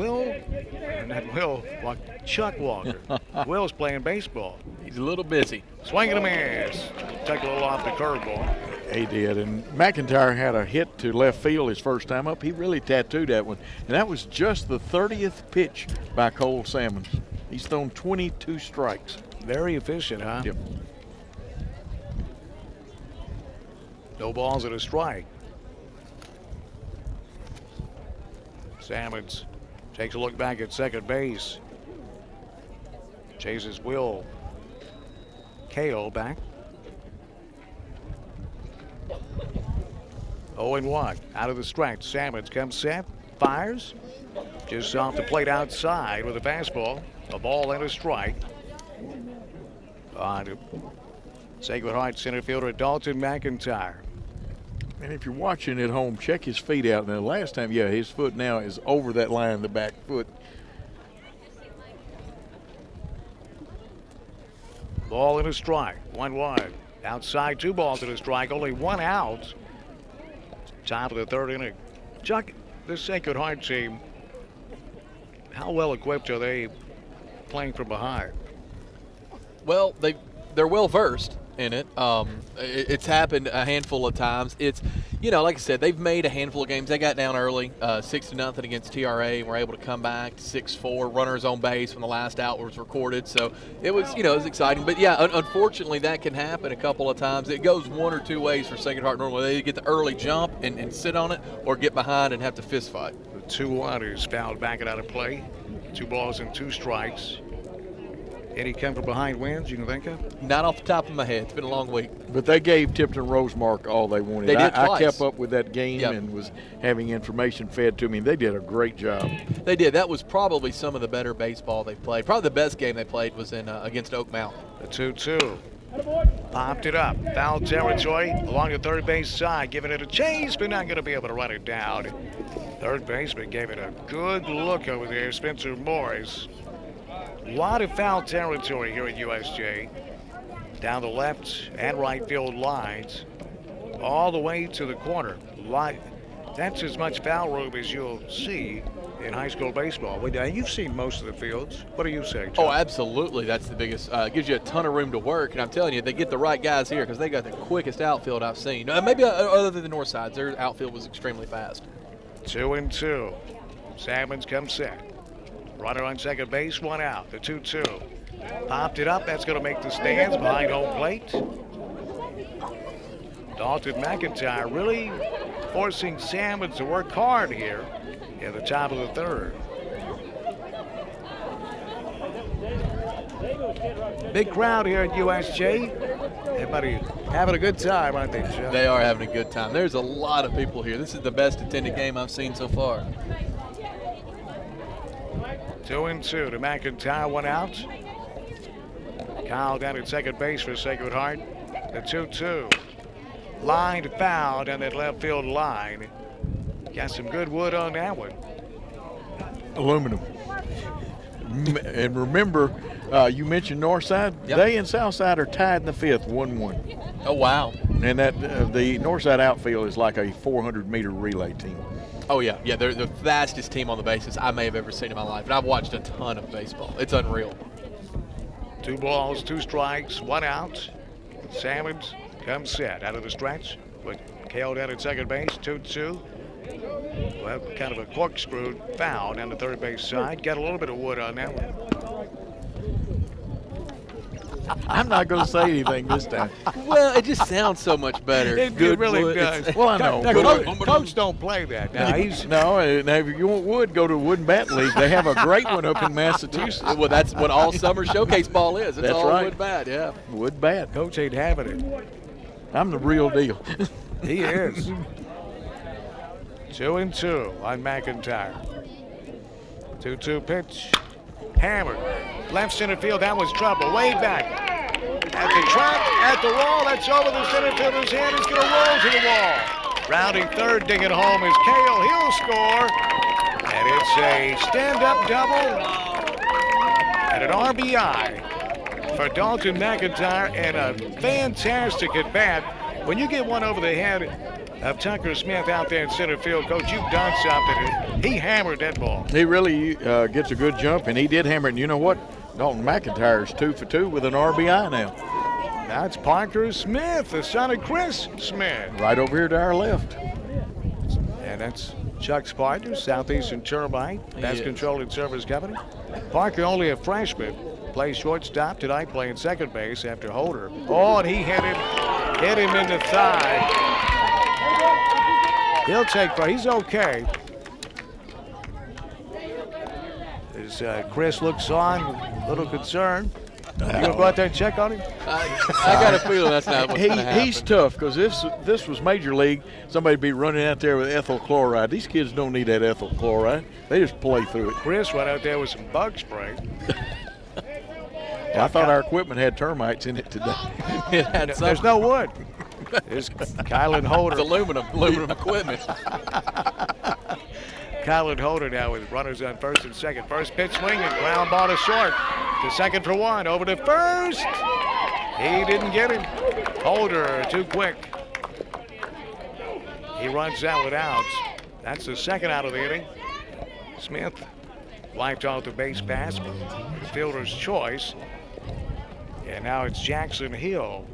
Speaker 3: Chuck Walker. Will's playing baseball.
Speaker 2: He's a little busy.
Speaker 3: Swing and a miss. Took a little off the curveball.
Speaker 1: He did, and McIntyre had a hit to left field his first time up. He really tattooed that one, and that was just the 30th pitch by Cole Sammons. He's thrown 22 strikes.
Speaker 3: Very efficient, huh?
Speaker 1: Yep.
Speaker 3: No balls and a strike. Sammons takes a look back at second base. Chases Will Kale back. 0-1 out of the strike. Sammons comes set, fires. Just off the plate outside with a fastball. A ball and a strike. On to Sacred Heart center fielder Dalton McIntyre.
Speaker 1: And if you're watching at home, check his feet out. Now, last time, yeah, his foot now is over that line, the back foot.
Speaker 3: Ball and a strike. 1-1. Outside, 2 balls and a strike. Only 1 out. Top of the 3rd inning. Chuck, this Sacred Heart team, how well equipped are they playing from behind?
Speaker 2: Well, they're well versed in it. It's happened a handful of times. It's, like I said, they've made a handful of games. They got down early, 6-0 against TRA, and were able to come back to 6-4, runners on base when the last out was recorded. So it was, it was exciting. But yeah, unfortunately, that can happen a couple of times. It goes one or two ways for Sacred Heart normally. They get the early jump and sit on it, or get behind and have to fist fight.
Speaker 3: The 2-1 is fouled back and out of play. 2 balls and 2 strikes. Any come from behind wins you can think of?
Speaker 2: Not off the top of my head. It's been a long week.
Speaker 1: But they gave Tipton Rosemark all they wanted.
Speaker 2: They did
Speaker 1: I
Speaker 2: twice.
Speaker 1: kept up with that game
Speaker 2: Yep.
Speaker 1: and was having information fed to me. They did a great job.
Speaker 2: They did. That was probably some of the better baseball they played. Probably the best game they played was in against Oak Mountain.
Speaker 3: The 2-2. Popped it up. Foul territory along the third base side, giving it a chase, but not going to be able to run it down. Third baseman gave it a good look over there, Spencer Morris. A lot of foul territory here at USJ. Down the left and right field lines, all the way to the corner. That's as much foul room as you'll see in high school baseball. You've seen most of the fields. What do you say, Chuck?
Speaker 2: Oh, absolutely. That's the biggest. It gives you a ton of room to work. And I'm telling you, they get the right guys here because they got the quickest outfield I've seen. Maybe other than the north side, their outfield was extremely fast.
Speaker 3: 2-2. Sammons comes set. Runner on second base, 1 out. The 2-2. Popped it up. That's going to make the stands behind home plate. Dalton McIntyre really forcing Sammons to work hard here in the top of the 3rd. Big crowd here at USJ. Everybody having a good time, aren't they, Chuck?
Speaker 2: They are having a good time. There's a lot of people here. This is the best attended game I've seen so far.
Speaker 3: 2-2 to McIntyre, 1 out. Kyle down at second base for Sacred Heart. The 2-2. Line foul down that left field line. Got some good wood on that one.
Speaker 1: Aluminum. And remember, you mentioned Northside.
Speaker 2: Yep.
Speaker 1: They and Southside are tied in the 5th, 1-1.
Speaker 2: Oh, wow.
Speaker 1: And that the Northside outfield is like a 400-meter relay team.
Speaker 2: Oh, yeah. Yeah, they're the fastest team on the bases I may have ever seen in my life. And I've watched a ton of baseball. It's unreal.
Speaker 3: 2 balls, 2 strikes, 1 out. Sammons comes set out of the stretch with Kale down at second base, 2-2. Well, kind of a corkscrew foul down the third base side. Got a little bit of wood on that one.
Speaker 1: I'm not going to say anything this time.
Speaker 2: Well, it just sounds so much better.
Speaker 3: It
Speaker 2: Good
Speaker 3: really
Speaker 2: wood.
Speaker 3: does.
Speaker 1: Well, I know.
Speaker 3: Coach don't play that. Now,
Speaker 1: No, now if you want wood, go to Wood and Bat League. They have a great one up in Massachusetts.
Speaker 2: Well, that's what all summer showcase ball is. It's
Speaker 1: That's
Speaker 2: all
Speaker 1: right.
Speaker 2: wood bat, yeah.
Speaker 1: Wood Bat.
Speaker 3: Coach ain't having it.
Speaker 1: I'm the real deal.
Speaker 3: He is. 2-2 on McIntyre. 2-2 pitch. Hammered. Left center field. That was trouble. Way back. At the track, at the wall. That's over the center fielder's head. It's going to roll to the wall. Rounding third, digging home is Kale. He'll score. And it's a stand-up double and an RBI for Dalton McIntyre, and a fantastic at bat. When you get one over the head of Tucker Smith out there in center field, Coach, you've done something. He hammered that ball.
Speaker 1: He really gets a good jump, and he did hammer it. And you know what? Dalton McIntyre's 2 for 2 with an RBI now.
Speaker 3: That's Parker Smith, the son of Chris Smith.
Speaker 1: Right over here to our left.
Speaker 3: And that's Chuck's partner, Southeastern Turbine, Pest Control and Service Company. Parker, only a freshman, plays shortstop tonight, playing second base after Holder. Oh, and he hit him in the thigh. He'll take, he's okay. As Chris looks on, a little concerned. You gonna go out there and check on him?
Speaker 2: I got a feeling that's not what's going to happen.
Speaker 1: He's tough, because this was major league. Somebody'd be running out there with ethyl chloride. These kids don't need that ethyl chloride. They just play through it.
Speaker 3: Chris went out there with some bug spray.
Speaker 1: I thought our equipment had termites in it today.
Speaker 2: It had
Speaker 3: There's no wood. There's Kylan Holder.
Speaker 2: It's aluminum equipment.
Speaker 3: Kylan Holder now with runners on first and second. First pitch swing and ground ball to short. To second for one. Over to first. He didn't get him. Holder too quick. He runs out with outs. That's the second out of the inning. Smith wiped off the base pass. The fielder's choice. And now it's Jackson Hill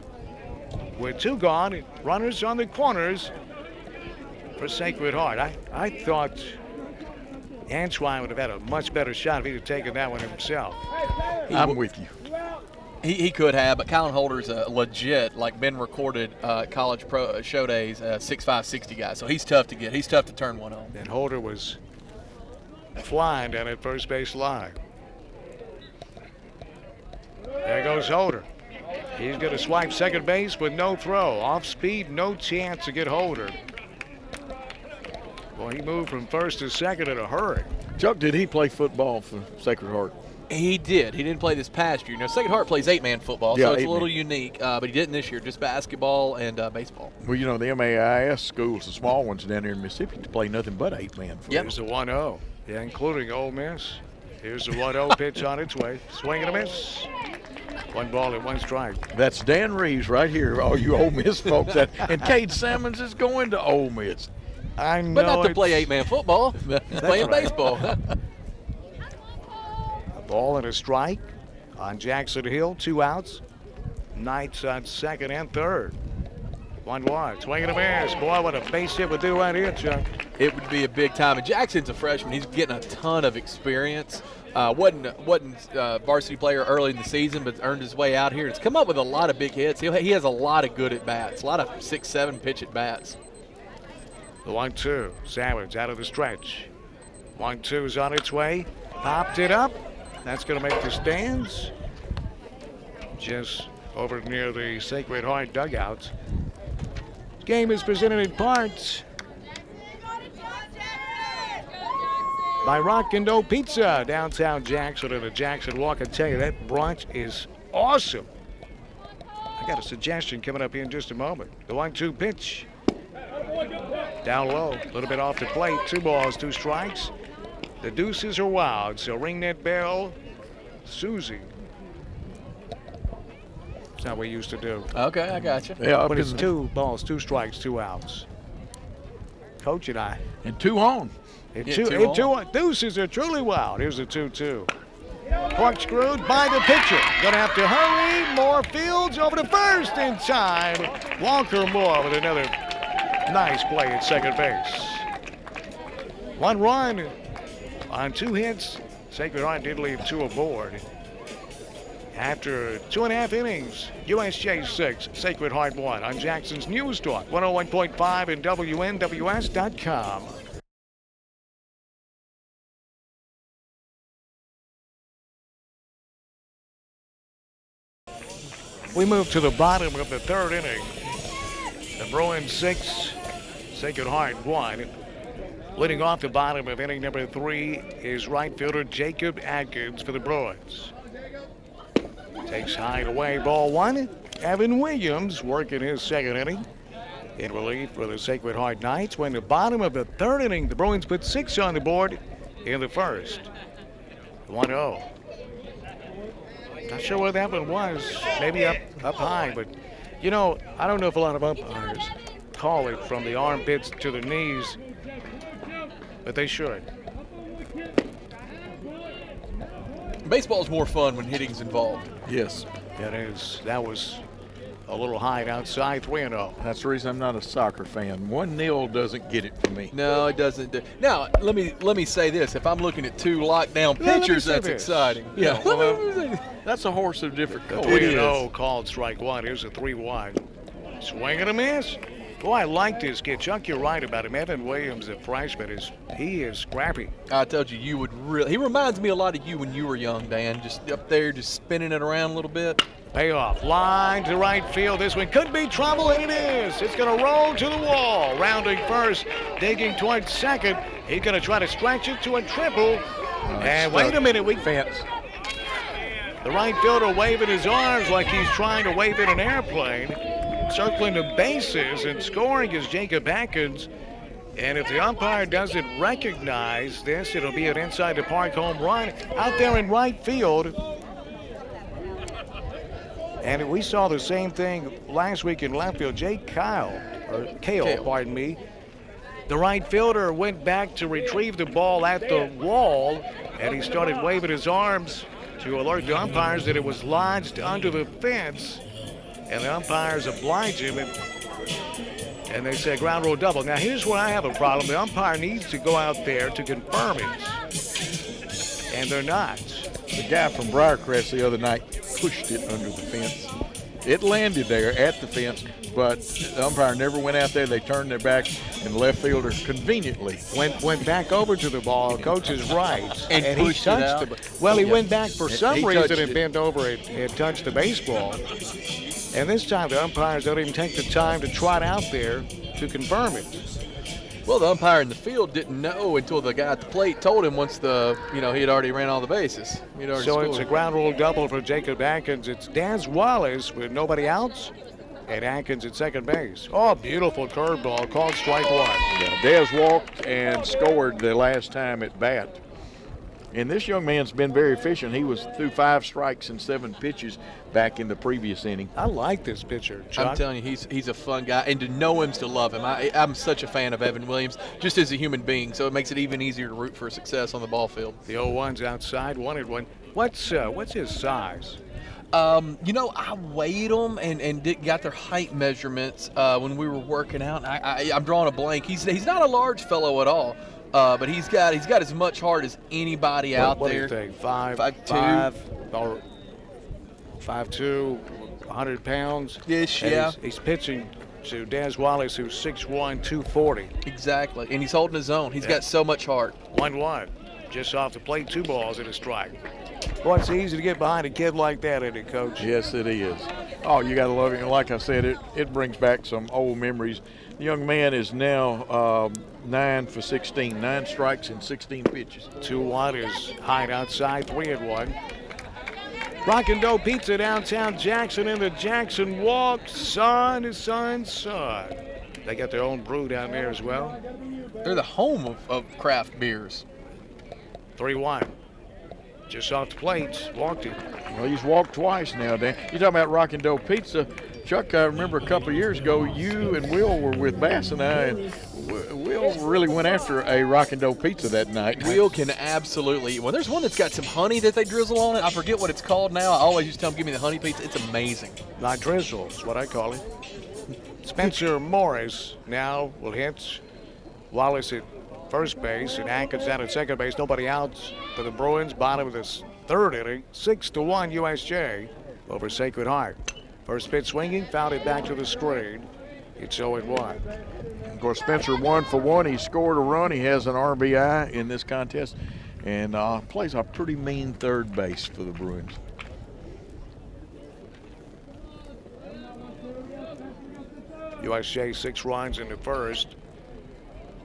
Speaker 3: with 2 gone. Runners on the corners for Sacred Heart. I thought Antoine would have had a much better shot if he'd have taken that one himself.
Speaker 1: I'm with you.
Speaker 2: He could have, but Colin Holder's a legit, like been recorded college pro show days, 6'5", 60 guy. So he's tough to get. He's tough to turn one on.
Speaker 3: And Holder was flying down at first base line. There goes Holder. He's going to swipe second base with no throw. Off speed, no chance to get Holder. Well, he moved from first to second in a hurry.
Speaker 1: Chuck, did he play football for Sacred Heart?
Speaker 2: He did. He didn't play this past year. Now, Sacred Heart plays 8-man football, so it's a little unique, but he didn't this year, just basketball and baseball.
Speaker 1: Well, you know, the MAIS schools, the small ones down there in Mississippi, to play nothing but 8-man football.
Speaker 3: Yep. Here's the 1-0, yeah, including Ole Miss. Here's the 1-0 pitch on its way. Swing and a miss. 1 ball and 1 strike.
Speaker 1: That's Dan Reeves right here, all you Ole Miss folks. And Cade Salmons is going to Ole Miss.
Speaker 3: I know,
Speaker 2: but not to play 8-man football. He's playing baseball.
Speaker 3: Ball and a strike on Jackson Hill. 2 outs. Knights on second and third. 1-1. Swing and a miss. Boy, what a base hit would do right here, Chuck.
Speaker 2: It would be a big time. And Jackson's a freshman. He's getting a ton of experience. Wasn't a varsity player early in the season, but earned his way out here. It's come up with a lot of big hits. He has a lot of good at bats. A lot of 6-7 pitch at bats.
Speaker 3: The 1-2. Savage out of the stretch. 1-2 is on its way. Popped it up. That's going to make the stands. Just over near the Sacred Heart dugouts. This game is presented in part by Rock and Dough Pizza, downtown Jackson and the Jackson Walk. I tell you, that brunch is awesome. I got a suggestion coming up here in just a moment. The 1-2 pitch. Down low, a little bit off the plate. 2 balls, 2 strikes. The deuces are wild, so ring that bell, Susie. That's not what we used to do.
Speaker 2: Okay, I got you.
Speaker 1: Yeah,
Speaker 3: but it's 2 balls, 2 strikes, 2 outs. Coach and I.
Speaker 1: And 2 on.
Speaker 3: And two deuces are truly wild. Here's the 2-2. Corkscrewed by the pitcher. Gonna have to hurry. Moore Fields over to first in time. Walker Moore with another nice play at second base. 1 run on 2 hits. Sacred Heart did leave 2 aboard. After 2.5 innings, USJ 6, Sacred Heart 1 on Jackson's News Talk, 101.5 and WNWS.com. We move to the bottom of the 3rd inning. The Bruins 6, Sacred Heart 1. Leading off the bottom of inning number 3 is right fielder Jacob Atkins for the Bruins. Takes high and away, ball 1. Evan Williams working his 2nd inning. In relief for the Sacred Heart Knights. When the bottom of the 3rd inning, the Bruins put 6 on the board in the 1st. 1-0. Not sure where that one was. Maybe up high, but you know, I don't know if a lot of umpires call it from the armpits to the knees, but they should.
Speaker 2: Baseball's more fun when hitting's involved.
Speaker 1: Yes.
Speaker 3: That is. That was a little high and outside, 3-0.
Speaker 1: That's the reason I'm not a soccer fan. 1-0 doesn't get it for me.
Speaker 2: No, it doesn't. Now, let me say this. If I'm looking at 2 lockdown pitchers, that's exciting.
Speaker 1: Yeah, well, that's a horse of different color.
Speaker 3: 3-0 called strike one. Here's a 3-1. Swing and a miss. Boy, I like this kid. Chuck, you're right about him. Evan Williams, the freshman, he is scrappy.
Speaker 2: I told you, you would really. He reminds me a lot of you when you were young, Dan. Just up there, just spinning it around a little bit.
Speaker 3: Payoff. Line to right field. This one could be trouble, and it is. It's going to roll to the wall. Rounding first, digging towards second. He's going to try to stretch it to a triple. And wait a minute.
Speaker 1: Fence.
Speaker 3: The right fielder waving his arms like he's trying to wave in an airplane. Circling the bases and scoring is Jacob Atkins. And if the umpire doesn't recognize this, it'll be an inside the park home run out there in right field. And we saw the same thing last week in left field. Kale, pardon me. The right fielder went back to retrieve the ball at the wall, and he started waving his arms to alert the umpires that it was lodged under the fence. And the umpires oblige him, and they say ground rule double. Now, here's where I have a problem. The umpire needs to go out there to confirm it, and they're not.
Speaker 1: The guy from Briarcrest the other night pushed it under the fence. It landed there at the fence, but the umpire never went out there. They turned their back, and the left fielder conveniently
Speaker 3: went back over to the ball. Coach is right.
Speaker 2: And
Speaker 3: he
Speaker 2: pushed it out.
Speaker 3: He went back for some reason and
Speaker 1: it.
Speaker 3: bent over and touched the baseball. And this time the umpires don't even take the time to trot out there to confirm it.
Speaker 2: Well, the umpire in the field didn't know until the guy at the plate told him once he had already ran all the bases. So
Speaker 3: scored. It's a ground rule double for Jacob Atkins. It's Daz Wallace with nobody outs, and Atkins at second base. Oh, beautiful curveball called strike one.
Speaker 1: Yeah, Dez walked and scored the last time at bat. And this young man's been very efficient. He was through 5 strikes and 7 pitches back in the previous inning.
Speaker 3: I like this pitcher, Chuck.
Speaker 2: I'm telling you, he's a fun guy, and to know him, to love him. I'm such a fan of Evan Williams, just as a human being, so it makes it even easier to root for success on the ball field.
Speaker 3: The 0-1's outside, 1-1. What's his size?
Speaker 2: I weighed them and got their height measurements when we were working out. I'm drawing a blank. He's not a large fellow at all. But he's got as much heart as anybody out
Speaker 3: what
Speaker 2: there.
Speaker 3: What do you think? 5'2", 100 pounds?
Speaker 2: Ish, yeah.
Speaker 3: He's pitching to Daz Wallace, who's 6'1", 240.
Speaker 2: Exactly, and he's holding his own. He's got so much heart.
Speaker 3: 1-1, just off the plate, 2 balls and a strike. Boy, it's easy to get behind a kid like that, isn't it, Coach?
Speaker 1: Yes, it is. Oh, you got to love it. And like I said, it brings back some old memories. The young man is now 9 for 16, 9 strikes and 16 pitches.
Speaker 3: 2-1 is high outside, 3-1. Rock and Dough Pizza downtown Jackson in the Jackson Walk. Son. They got their own brew down there as well.
Speaker 2: They're the home of craft beers.
Speaker 3: 3-1. Just off the plate, walked it.
Speaker 1: Well, he's walked twice now, Dan. You're talking about Rock and Dough Pizza. Chuck, I remember a couple of years ago, you and Will were with Bass and I, and Will really went after a Rock and Dough Pizza that night.
Speaker 2: Will can absolutely eat one. There's one that's got some honey that they drizzle on it. I forget what it's called now. I always used to tell them, give me the honey pizza. It's amazing.
Speaker 3: Not drizzle is what I call it. Spencer Morris now will hit. Wallace at first base and Atkins down at second base. Nobody out for the Bruins. Bottom of this 3rd inning. 6-1 USJ over Sacred Heart. First pitch swinging, fouled it back to the screen. It's 0-1.
Speaker 1: Of course, Spencer 1 for 1. He scored a run. He has an RBI in this contest and plays a pretty mean third base for the Bruins.
Speaker 3: USJ 6 runs in the first.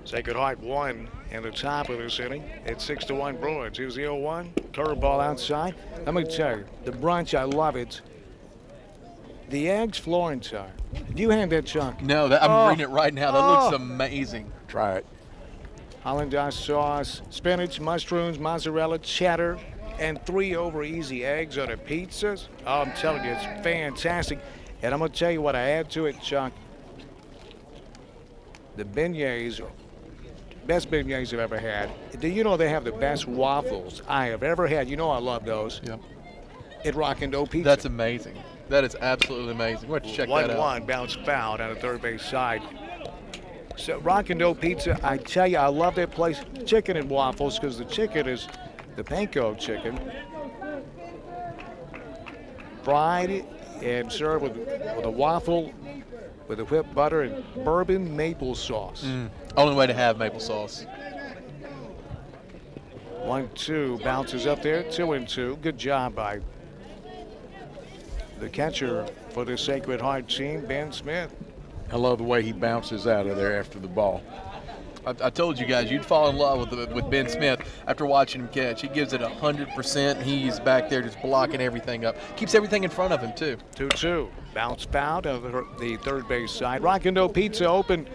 Speaker 3: Sacred Heart 1 in the top of this inning. It's 6-1 Bruins. Here's the 0-1. Curveball outside. Let me tell you, the brunch, I love it. The eggs Florentine. Do you hand that, Chuck?
Speaker 2: No, I'm reading it right now. That looks amazing.
Speaker 1: Try it.
Speaker 3: Hollandaise sauce, spinach, mushrooms, mozzarella, cheddar, and 3 over easy eggs on a pizza. Oh, I'm telling you, it's fantastic. And I'm going to tell you what I add to it, Chuck. The beignets, best beignets I've ever had. Do you know they have the best waffles I have ever had? You know I love those.
Speaker 2: Yeah.
Speaker 3: At Rockin' Dough Pizza.
Speaker 2: That's amazing. That is absolutely amazing. We'll have to check that out.
Speaker 3: 1-1 bounce foul down the third base side. So Rockin' Dough Pizza, I tell you, I love that place. Chicken and waffles, because the chicken is the panko chicken. Fried and served with a waffle with a whipped butter and bourbon maple sauce.
Speaker 2: Only way to have maple sauce.
Speaker 3: 1-2 bounces up there, 2-2. Good job by the catcher for the Sacred Heart team, Ben Smith.
Speaker 1: I love the way he bounces out of there after the ball.
Speaker 2: I told you guys you'd fall in love with Ben Smith after watching him catch. He gives it 100%. He's back there just blocking everything up. Keeps everything in front of him, too.
Speaker 3: 2-2. Bounce foul down the third base side. Rockin' Dough Pizza open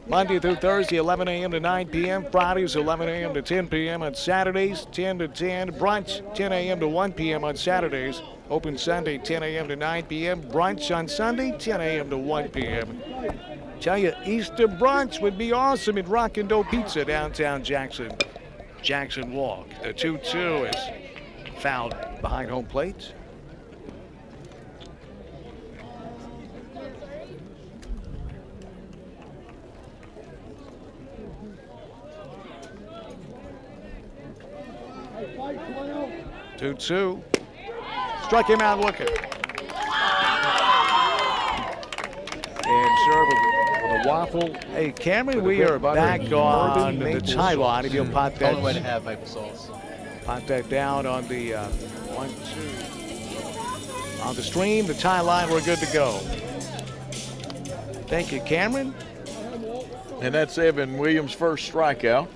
Speaker 3: Monday through Thursday, 11 a.m. to 9 p.m. Fridays, 11 a.m. to 10 p.m. On Saturdays, 10 to 10. Brunch, 10 a.m. to 1 p.m. on Saturdays. Open Sunday, 10 a.m. to 9 p.m. Brunch on Sunday, 10 a.m. to 1 p.m. Tell you, Easter brunch would be awesome at Rockin' Dough Pizza, downtown Jackson. Jackson Walk. The 2-2 is fouled behind home plate. Two. Struck him out looking. And serve with a waffle. Hey, Cameron, we are back on the tie line. If you'll pot that.
Speaker 2: Only way to have maple sauce.
Speaker 3: Pot that down on the 1-2. On the stream, the tie line, we're good to go. Thank you, Cameron.
Speaker 1: And that's Evan Williams' first strikeout.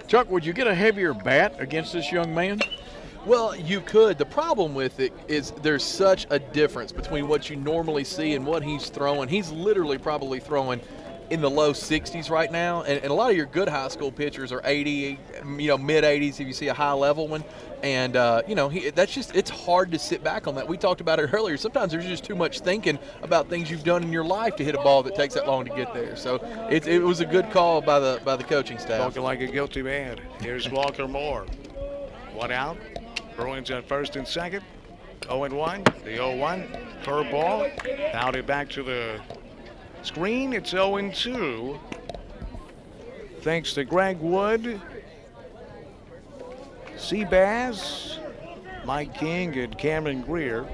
Speaker 1: Chuck, would you get a heavier bat against this young man?
Speaker 2: Well, you could. The problem with it is there's such a difference between what you normally see and what he's throwing. He's literally probably throwing in the low 60s right now, and a lot of your good high school pitchers are 80, mid 80s if you see a high level one. And that's just, it's hard to sit back on that. We talked about it earlier. Sometimes there's just too much thinking about things you've done in your life to hit a ball that takes that long to get there. So it was a good call by the coaching staff.
Speaker 3: Talking like a guilty man. Here's Walker Moore. 1 out. Bruins on first and second. 0-1. The 0-1. Curveball. Pounded back to the screen. It's 0-2. Thanks to Greg Wood, Seabass, Mike King, and Cameron Greer.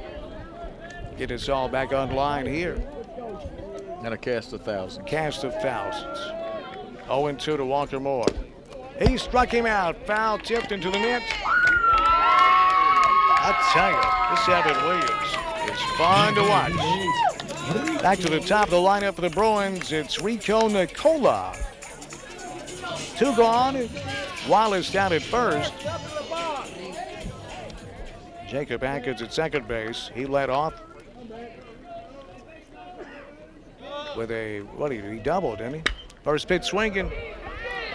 Speaker 3: Get us all back online here.
Speaker 1: And a cast of thousands.
Speaker 3: Cast of thousands. 0-2 to Walker Moore. He struck him out. Foul tipped into the net. I tell you, this Evan Williams is fun to watch. Back to the top of the lineup for the Bruins, it's Rico Nicola. 2 gone. Wallace down at first. Jacob Atkins at second base. He led off with he doubled, didn't he? First pitch swinging.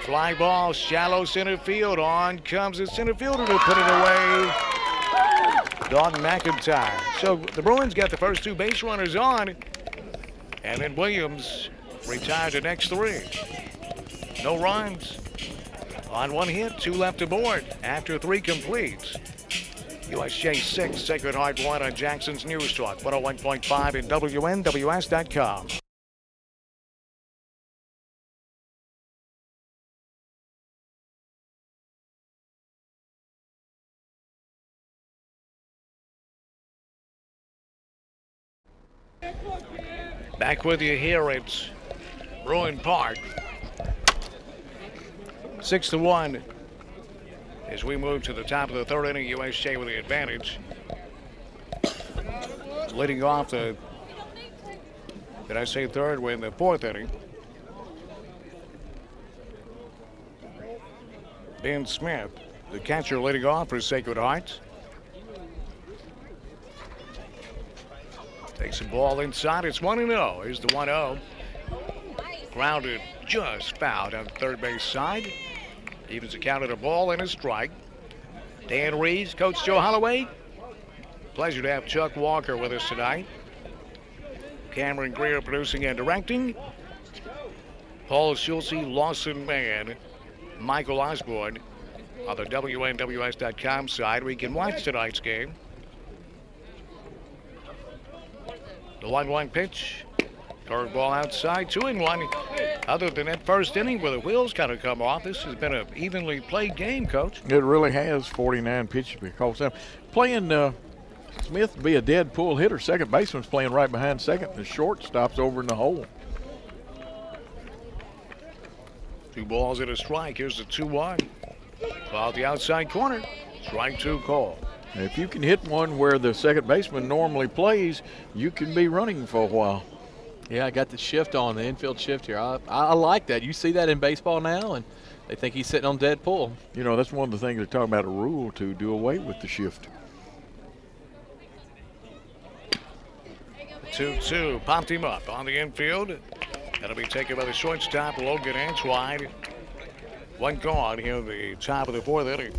Speaker 3: Fly ball, shallow center field. On comes the center fielder to put it away. Dalton McIntyre. So the Bruins got the first 2 base runners on, and then Williams retired the next 3. No runs on 1 hit, 2 left aboard after 3 completes. USJ 6, Sacred Heart 1 on Jackson's News Talk, 101.5 and WNWS.com. Back with you here at Bruin Park. 6-1 as we move to the top of the third inning. USJ with the advantage. Leading off the, did I say third? We're in the 4th inning. Ben Smith, the catcher, leading off for Sacred Heart. Takes the ball inside. It's 1-0. Here's the 1-0. Grounded just fouled on the third base side. Evens the count at a ball and a strike. Dan Reeves, Coach Joe Holloway. Pleasure to have Chuck Walker with us tonight. Cameron Greer producing and directing. Paul Schulze, Lawson Mann, Michael Osborne on the WNWS.com side. We can watch tonight's game. The 1-1 pitch. Curveball outside, 2-1. Other than that first inning where the wheels kind of come off, this has been an evenly played game, Coach.
Speaker 1: It really has. 49 pitches because playing Smith to be a dead pull hitter. Second baseman's playing right behind second. The shortstop's over in the hole.
Speaker 3: 2 balls and a strike. Here's the 2-1. Out the outside corner. Strike 2 call.
Speaker 1: If you can hit one where the second baseman normally plays, you can be running for a while.
Speaker 2: Yeah, I got the shift on, the infield shift here. I like that. You see that in baseball now, and they think he's sitting on dead pull.
Speaker 1: You know, that's one of the things they're talking about, a rule to do away with the shift.
Speaker 3: 2-2. Popped him up on the infield. That'll be taken by the shortstop, Logan Antwine. 1 gone here in the top of the 4th inning.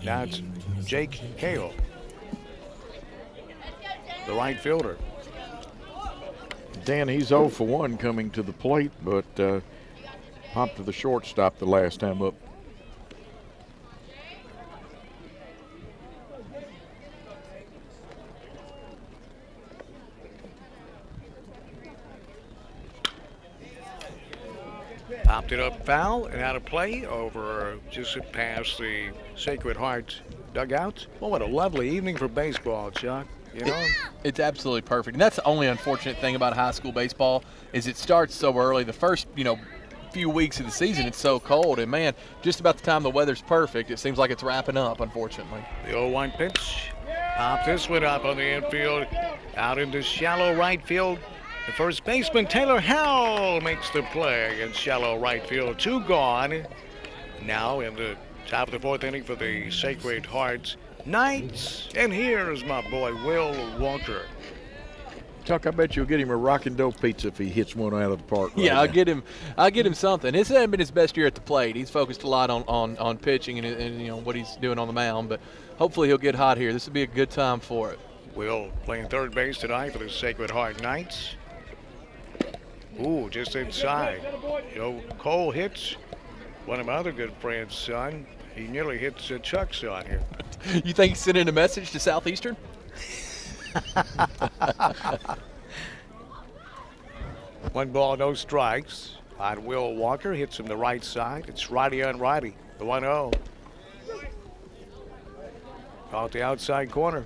Speaker 3: Now it's Jake Hale, the right fielder.
Speaker 1: Dan, he's 0 for 1 coming to the plate, but popped to the shortstop the last time up.
Speaker 3: Popped it up foul and out of play over just past the Sacred Heart dugout. Well, what a lovely evening for baseball, Chuck. You know?
Speaker 2: It's absolutely perfect. And that's the only unfortunate thing about high school baseball is it starts so early. The first, few weeks of the season, it's so cold. And, man, just about the time the weather's perfect, it seems like it's wrapping up, unfortunately.
Speaker 3: The 0-1 pitch. Popped this one up on the infield. Out into shallow right field. The first baseman, Taylor Howell, makes the play against shallow right field. 2 gone. Now in the top of the 4th inning for the Sacred Heart Knights. And here's my boy, Will Walker.
Speaker 1: Chuck, I bet you'll get him a rockin' dough pizza if he hits one out of the park.
Speaker 2: Yeah, I'll get him something. This hasn't been his best year at the plate. He's focused a lot on pitching and what he's doing on the mound, but hopefully he'll get hot here. This will be a good time for it.
Speaker 3: Will playing third base tonight for the Sacred Heart Knights. Ooh, just inside. Cole hits one of my other good friends' son. He nearly hits Chuck's son here.
Speaker 2: You think he's sending a message to Southeastern?
Speaker 3: 1 ball, no strikes. On Will Walker, hits him the right side. It's righty on righty, the 1-0. Off the outside corner.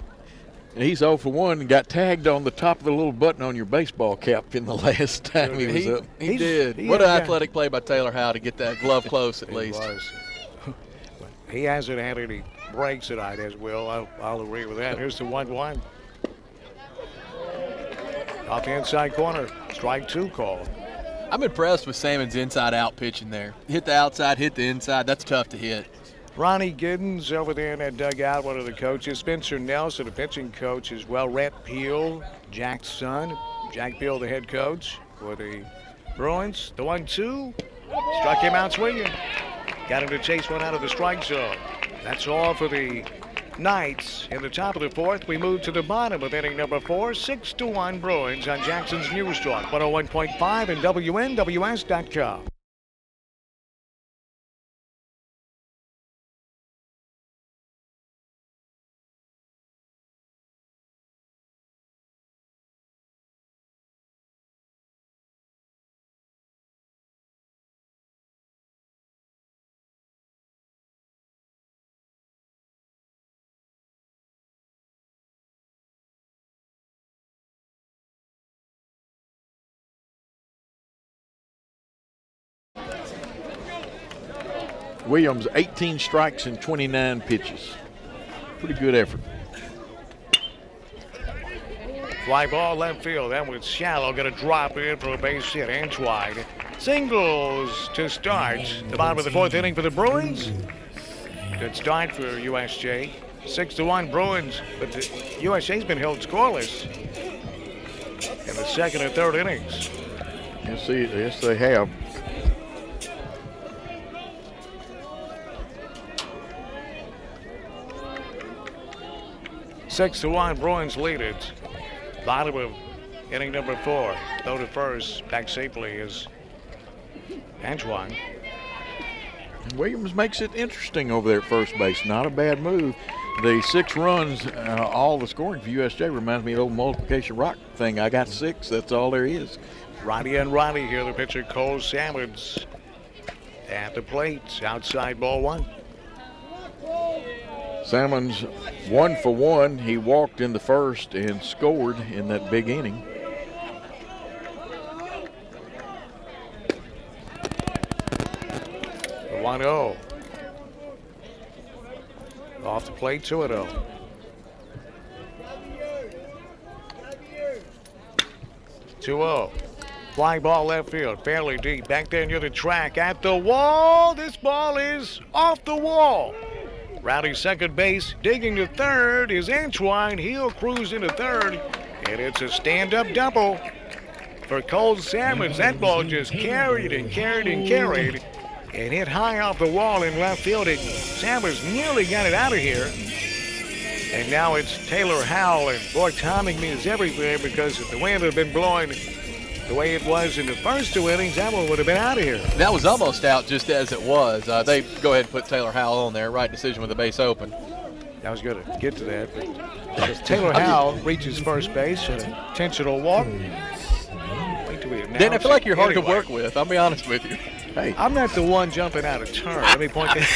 Speaker 1: And he's 0 for 1 and got tagged on the top of the little button on your baseball cap in the last time he was up.
Speaker 2: He did. What an athletic play by Taylor Howe to get that glove close at least.
Speaker 3: He hasn't had any breaks tonight, as Will. I'll agree with that. Here's the 1-1. Off the inside corner, strike 2 call.
Speaker 2: I'm impressed with Salmon's inside-out pitching there. Hit the outside, hit the inside. That's tough to hit.
Speaker 3: Ronnie Giddens over there in that dugout, one of the coaches. Spencer Nelson, the pitching coach as well. Rhett Peel, Jack's son. Jack Peel, the head coach for the Bruins. The 1-2, struck him out swinging. Got him to chase one out of the strike zone. That's all for the Knights. In the top of the 4th, we move to the bottom of inning number 4. 6-1 Bruins on Jackson's News Talk, 101.5 and WNWS.com.
Speaker 1: Williams, 18 strikes and 29 pitches. Pretty good effort.
Speaker 3: Fly ball left field. That was shallow. Going to drop in for a base hit. Antwine singles to start the bottom of the 4th inning for the Bruins. Good start for USJ. 6-1 Bruins, but the USJ's been held scoreless in the 2nd and 3rd innings.
Speaker 1: Yes, they have.
Speaker 3: 6-1, Bruins lead it. Bottom of inning number 4. Throw to first. Back safely is Antoine.
Speaker 1: Williams makes it interesting over there at first base. Not a bad move. The 6 runs, all the scoring for USJ reminds me of the old multiplication rock thing. I got 6, that's all there is.
Speaker 3: Roddy and Roddy here, the pitcher Cole Salmons at the plate. Outside ball 1.
Speaker 1: Salmons 1 for 1. He walked in the first and scored in that big inning.
Speaker 3: The 1-0. Off the plate, 2-0. Flying ball left field, fairly deep. Back there near the track, at the wall. This ball is off the wall. Rounding second base, digging to third is Antoine. He'll cruise into third, and it's a stand-up double for Cole Salmons. That ball just carried and carried and carried and hit high off the wall in left field. Salmons nearly got it out of here. And now it's Taylor Howell, and boy, timing means everything, because if the wind had been blowing the way it was in the first 2 innings, that one would have been out of here.
Speaker 2: That was almost out just as it was. They go ahead and put Taylor Howell on there. Right decision with the base open.
Speaker 3: I was going to get to that, but as Taylor Howell reaches first base, an intentional walk.
Speaker 2: Dan, I feel like you're hard to work with. I'll be honest with you.
Speaker 3: Hey, I'm not the one jumping out of turn. Let me point that.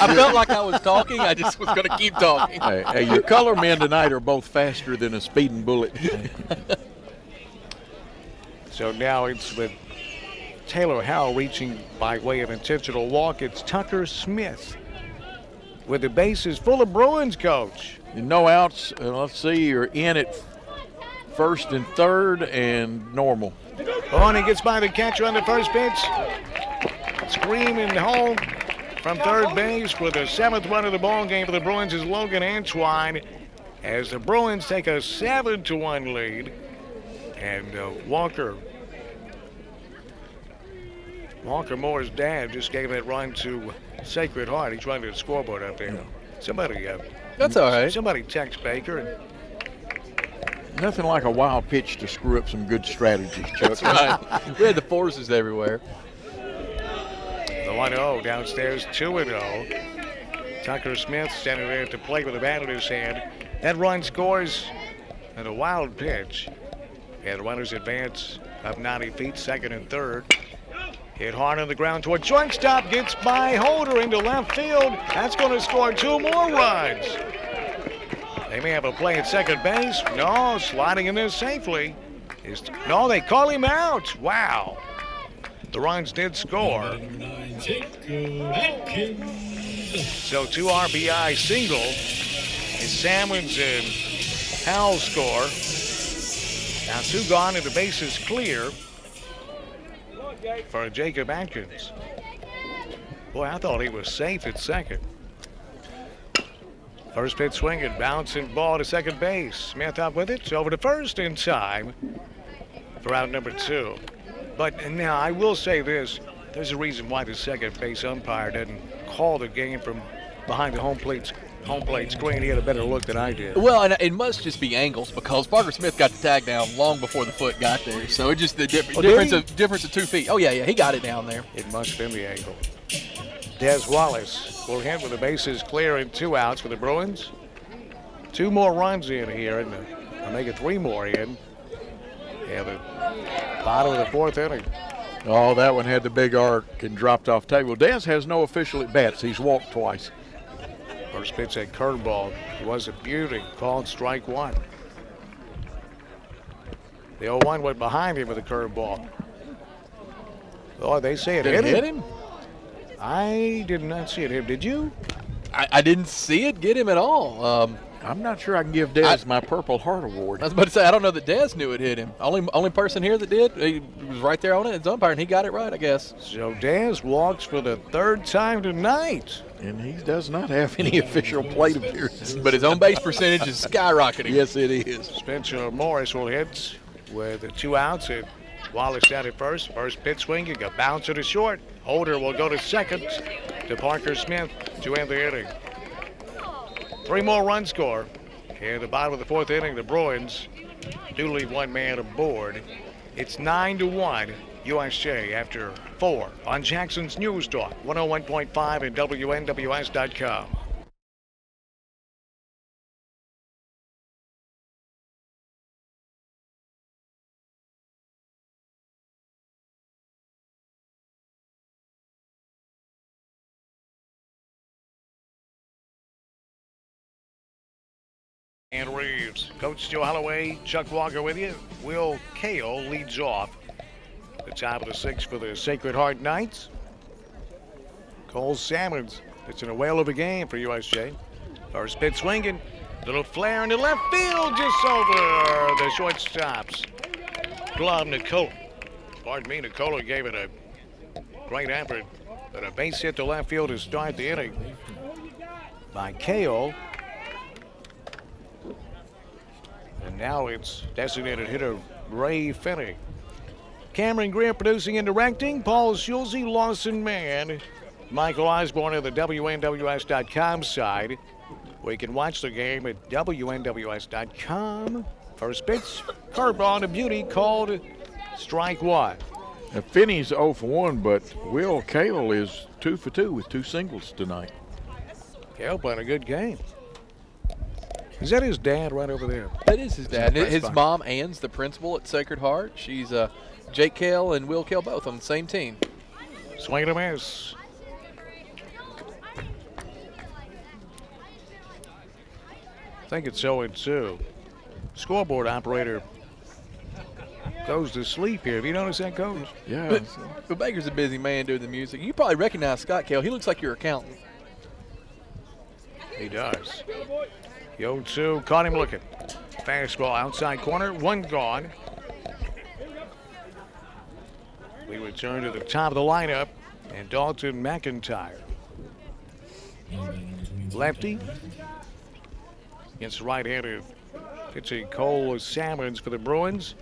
Speaker 2: I felt like I was talking. I just was going to keep talking.
Speaker 1: Hey, your color men tonight are both faster than a speeding bullet.
Speaker 3: So now it's with Taylor Howell reaching by way of intentional walk. It's Tucker Smith with the bases full of Bruins, Coach.
Speaker 1: No outs. Let's see, you're in at first and third and normal.
Speaker 3: Oh, and he gets by the catcher on the first pitch. Screaming home from third base with the 7th run of the ball game for the Bruins is Logan Antoine, as the Bruins take a 7-1 lead. And Walker Moore's dad just gave that run to Sacred Heart. He's running the scoreboard up there. Somebody,
Speaker 2: that's all right.
Speaker 3: Somebody text Baker. And
Speaker 1: nothing like a wild pitch to screw up some good strategies, Chuck.
Speaker 2: That's right. We had the forces everywhere.
Speaker 3: The 1-0 downstairs, 2-0. Tucker Smith standing there at the plate with a bat in his hand. That run scores at a wild pitch. And the runners advance up 90 feet, second and third. Hit hard on the ground toward shortstop, gets by Holder into left field. That's going to score 2 more runs. They may have a play at second base. No, sliding in there safely. No, they call him out. Wow. The runs did score. So 2 RBI single. And Salmons and Howell score. Now 2 gone and the base is clear for Jacob Atkins. Boy, I thought he was safe at second. First pitch swinging, bouncing ball to second base. Smith up with it, over to first in time for out number 2. But now I will say this, there's a reason why the second base umpire didn't call the game from behind the home plate screen. He had a better look than I did.
Speaker 2: Well, and it must just be angles, because Parker Smith got the tag down long before the foot got there. So it's just the difference of 2 feet. Oh, yeah, he got it down there.
Speaker 3: It must have been the angle. Des Wallace will hit with the bases clear and 2 outs for the Bruins. 2 more runs in here, and I'll make it 3 more in. Yeah, the bottom of the 4th inning.
Speaker 1: Oh, that one had the big arc and dropped off table. Des has no official at bats. He's walked twice.
Speaker 3: First pitch, that curveball. It was a beauty. Called strike 1. The 0-1 went behind him with a curveball. Oh, they say it hit him. I did not see it hit. Did you?
Speaker 2: I didn't see it get him at all.
Speaker 1: I'm not sure I can give Des my Purple Heart Award.
Speaker 2: I was about to say, I don't know that Des knew it hit him. Only person here that did, he was right there on it. It's umpire, and he got it right, I guess.
Speaker 3: So Des walks for the 3rd time tonight.
Speaker 1: And he does not have any official plate appearances.
Speaker 2: But his on base percentage is skyrocketing.
Speaker 1: Yes, it is.
Speaker 3: Spencer Morris will hit with the 2 outs. And Wallace down at first. First pitch swinging, a bouncer to short. Holder will go to second to Parker Smith to end the inning. 3 more runs score. In the bottom of the fourth inning, the Bruins do leave one man aboard. It's 9-1 USJ after 4 on Jackson's News Talk 101.5 and WNWS.com. And Reeves, Coach Joe Holloway, Chuck Walker with you. Will Kale leads off. The top of the sixth for the Sacred Heart Knights. Cole Salmons, it's in a whale of a game for USJ. First pitch swinging, little flare in the left field, just over the shortstop's glove. Nicola gave it a great effort, but a base hit to left field to start the inning by Kale. And now it's designated hitter Ray Finney. Cameron Greer producing and directing. Paul Schulze, Lawson Mann. Michael Osborne of the WNWS.com side. We can watch the game at WNWS.com. First pitch, curveball to Beauty, called strike one.
Speaker 1: Now, Finney's 0 for 1, but Will Kale is 2 for 2 with 2 singles tonight.
Speaker 3: Kale playing a good game. Is that his dad right over there?
Speaker 2: That is his dad. His mom, Ann's the principal at Sacred Heart. She's Jake Kale and Will Kale both on the same team.
Speaker 3: Swing and a miss. I think it's 0-2. Scoreboard operator goes to sleep here. Have you noticed that, Coach?
Speaker 1: Yeah.
Speaker 2: But Baker's a busy man doing the music. You probably recognize Scott Kale. He looks like your accountant.
Speaker 3: He does. The 0-2, caught him looking. Fastball outside corner, one gone. We return to the top of the lineup, and Dalton McIntyre. Lefty against right-handed pitching Cole Salmons for the Bruins.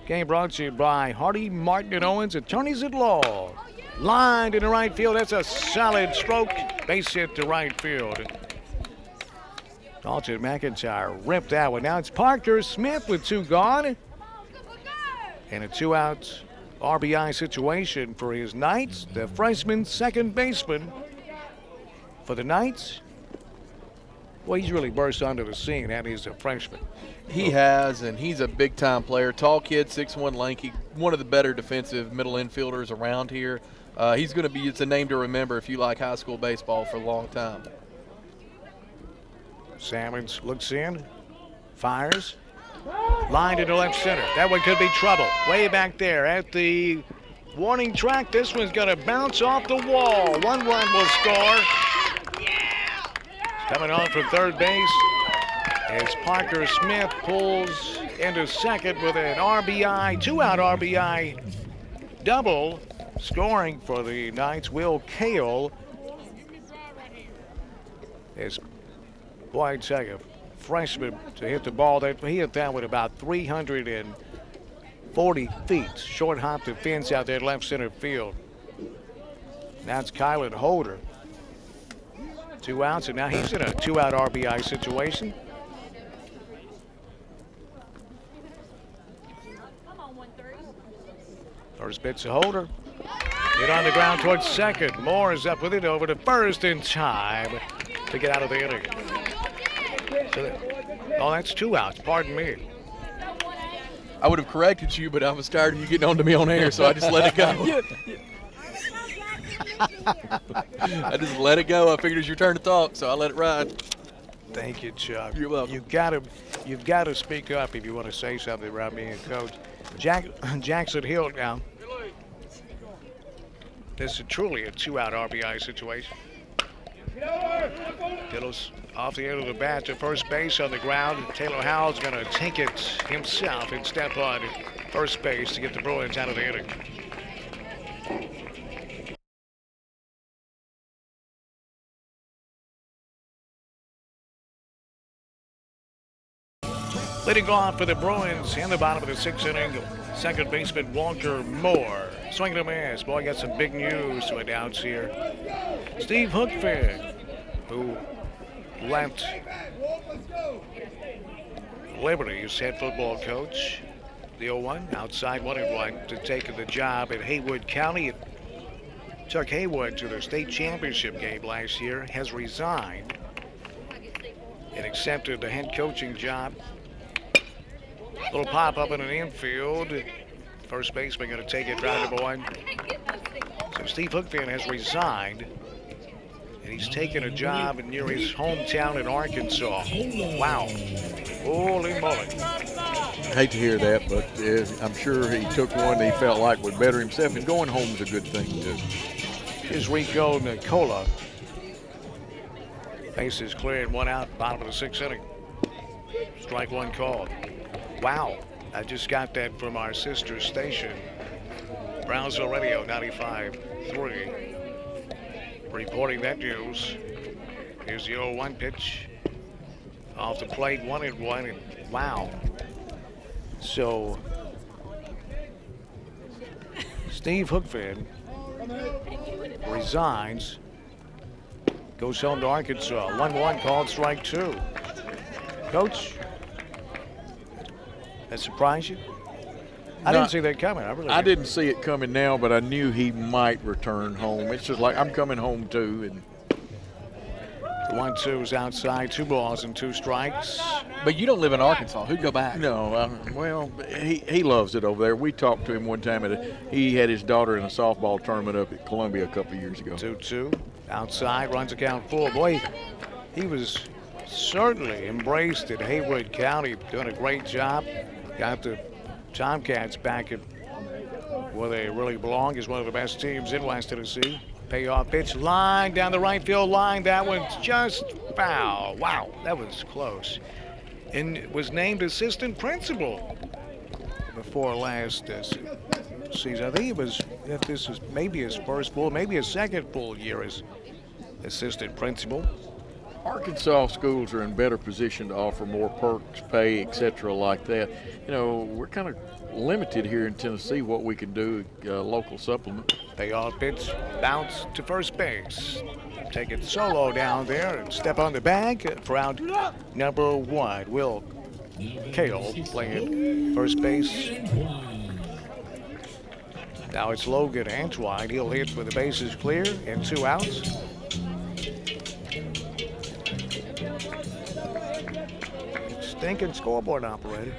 Speaker 3: Game brought to you by Hardy, Martin, and Owens, attorneys at law. Lined in the right field, that's a solid stroke. Base hit to right field. Dalton McIntyre ripped that one. Now it's Parker Smith with 2 gone. And a 2-out RBI situation for his Knights. The freshman second baseman for the Knights. Well, he's really burst onto the scene, and he's a freshman.
Speaker 2: He has, and he's a big-time player. Tall kid, 6'1", lanky, one of the better defensive middle infielders around here. He's going to be, it's a name to remember if you like high school baseball for a long time.
Speaker 3: Salmons looks in, fires, lined into left center. That one could be trouble. Way back there at the warning track. This one's going to bounce off the wall. 1 run will score. Coming on from third base as Parker Smith pulls into second with an RBI, 2-out RBI double. Scoring for the Knights, Will Kale. As boy, I'd say a freshman to hit the ball. He hit that with about 340 feet. Short hop to fence out there left center field. Now it's Kylan Holder. 2 outs, and now he's in a 2-out RBI situation. First pitch to Holder. Hit on the ground towards second. Moore is up with it over to first in time to get out of the inning. Oh, that's 2 outs. Pardon me.
Speaker 2: I would have corrected you, but I was tired of you getting on to me on air, so I just let it go. I just let it go. I figured it was your turn to talk, so I let it ride.
Speaker 3: Thank you, Chuck.
Speaker 2: You're welcome.
Speaker 3: You've got to speak up if you want to say something about me and Coach. Jackson Hill now. This is truly a 2-out RBI situation. Diddles off the end of the bat to first base on the ground. Taylor Howell's going to take it himself and step on first base to get the Bruins out of the inning. Leading off for the Bruins in the bottom of the 6th inning, second baseman Walter Moore. Swinging a miss. Boy, got some big news to announce here. Steve Hookfin, who left Liberty's head football coach, the 0-1, outside 1-1 to take the job at Haywood County. It took Haywood to the state championship game last year, has resigned and accepted the head coaching job. Little pop up in an infield. First baseman going to take it, round number 1. So Steve Hookfin has resigned, and he's taken a job near his hometown in Arkansas. Wow. Holy moly.
Speaker 1: Hate to hear that, but I'm sure he took one that he felt like would better himself, and going home is a good thing too.
Speaker 3: Here's Rico Nicola. Bases cleared, 1 out, bottom of the 6th inning. Strike 1 called. Wow, I just got that from our sister station, Brownsville Radio 95.3. Reporting that news. Here's the 0-1 pitch. Off the plate, 1-1, and wow. So, Steve Hookfin resigns, goes home to Arkansas. 1-1 called, strike 2. Coach, that surprised you? I didn't see that coming. I
Speaker 1: didn't see it coming now, but I knew he might return home. It's just like I'm coming home too. And
Speaker 3: the 1-2 is outside, 2 balls and 2 strikes.
Speaker 2: But you don't live in Arkansas. Who'd go back?
Speaker 1: No, well, he loves it over there. We talked to him one time. He had his daughter in a softball tournament up at Columbia a couple of years ago.
Speaker 3: 2-2, outside, runs the count full. Boy, he was certainly embraced at Haywood County, doing a great job. Got the Tomcats back at where they really belong, is one of the best teams in West Tennessee. Payoff pitch, line down the right field line. That one's just foul. Wow, that was close. And was named assistant principal before last season. I think this is maybe his first full, maybe his second full year as assistant principal.
Speaker 1: Arkansas schools are in better position to offer more perks, pay, etc. like that. You know, we're kind of limited here in Tennessee what we can do, local supplement.
Speaker 3: Payoff pitch, bounce to first base. Take it solo down there and step on the bag for out number 1. Will Cale playing first base. Now it's Logan Antwine. He'll hit with the bases clear and 2 outs. Stinking scoreboard operator.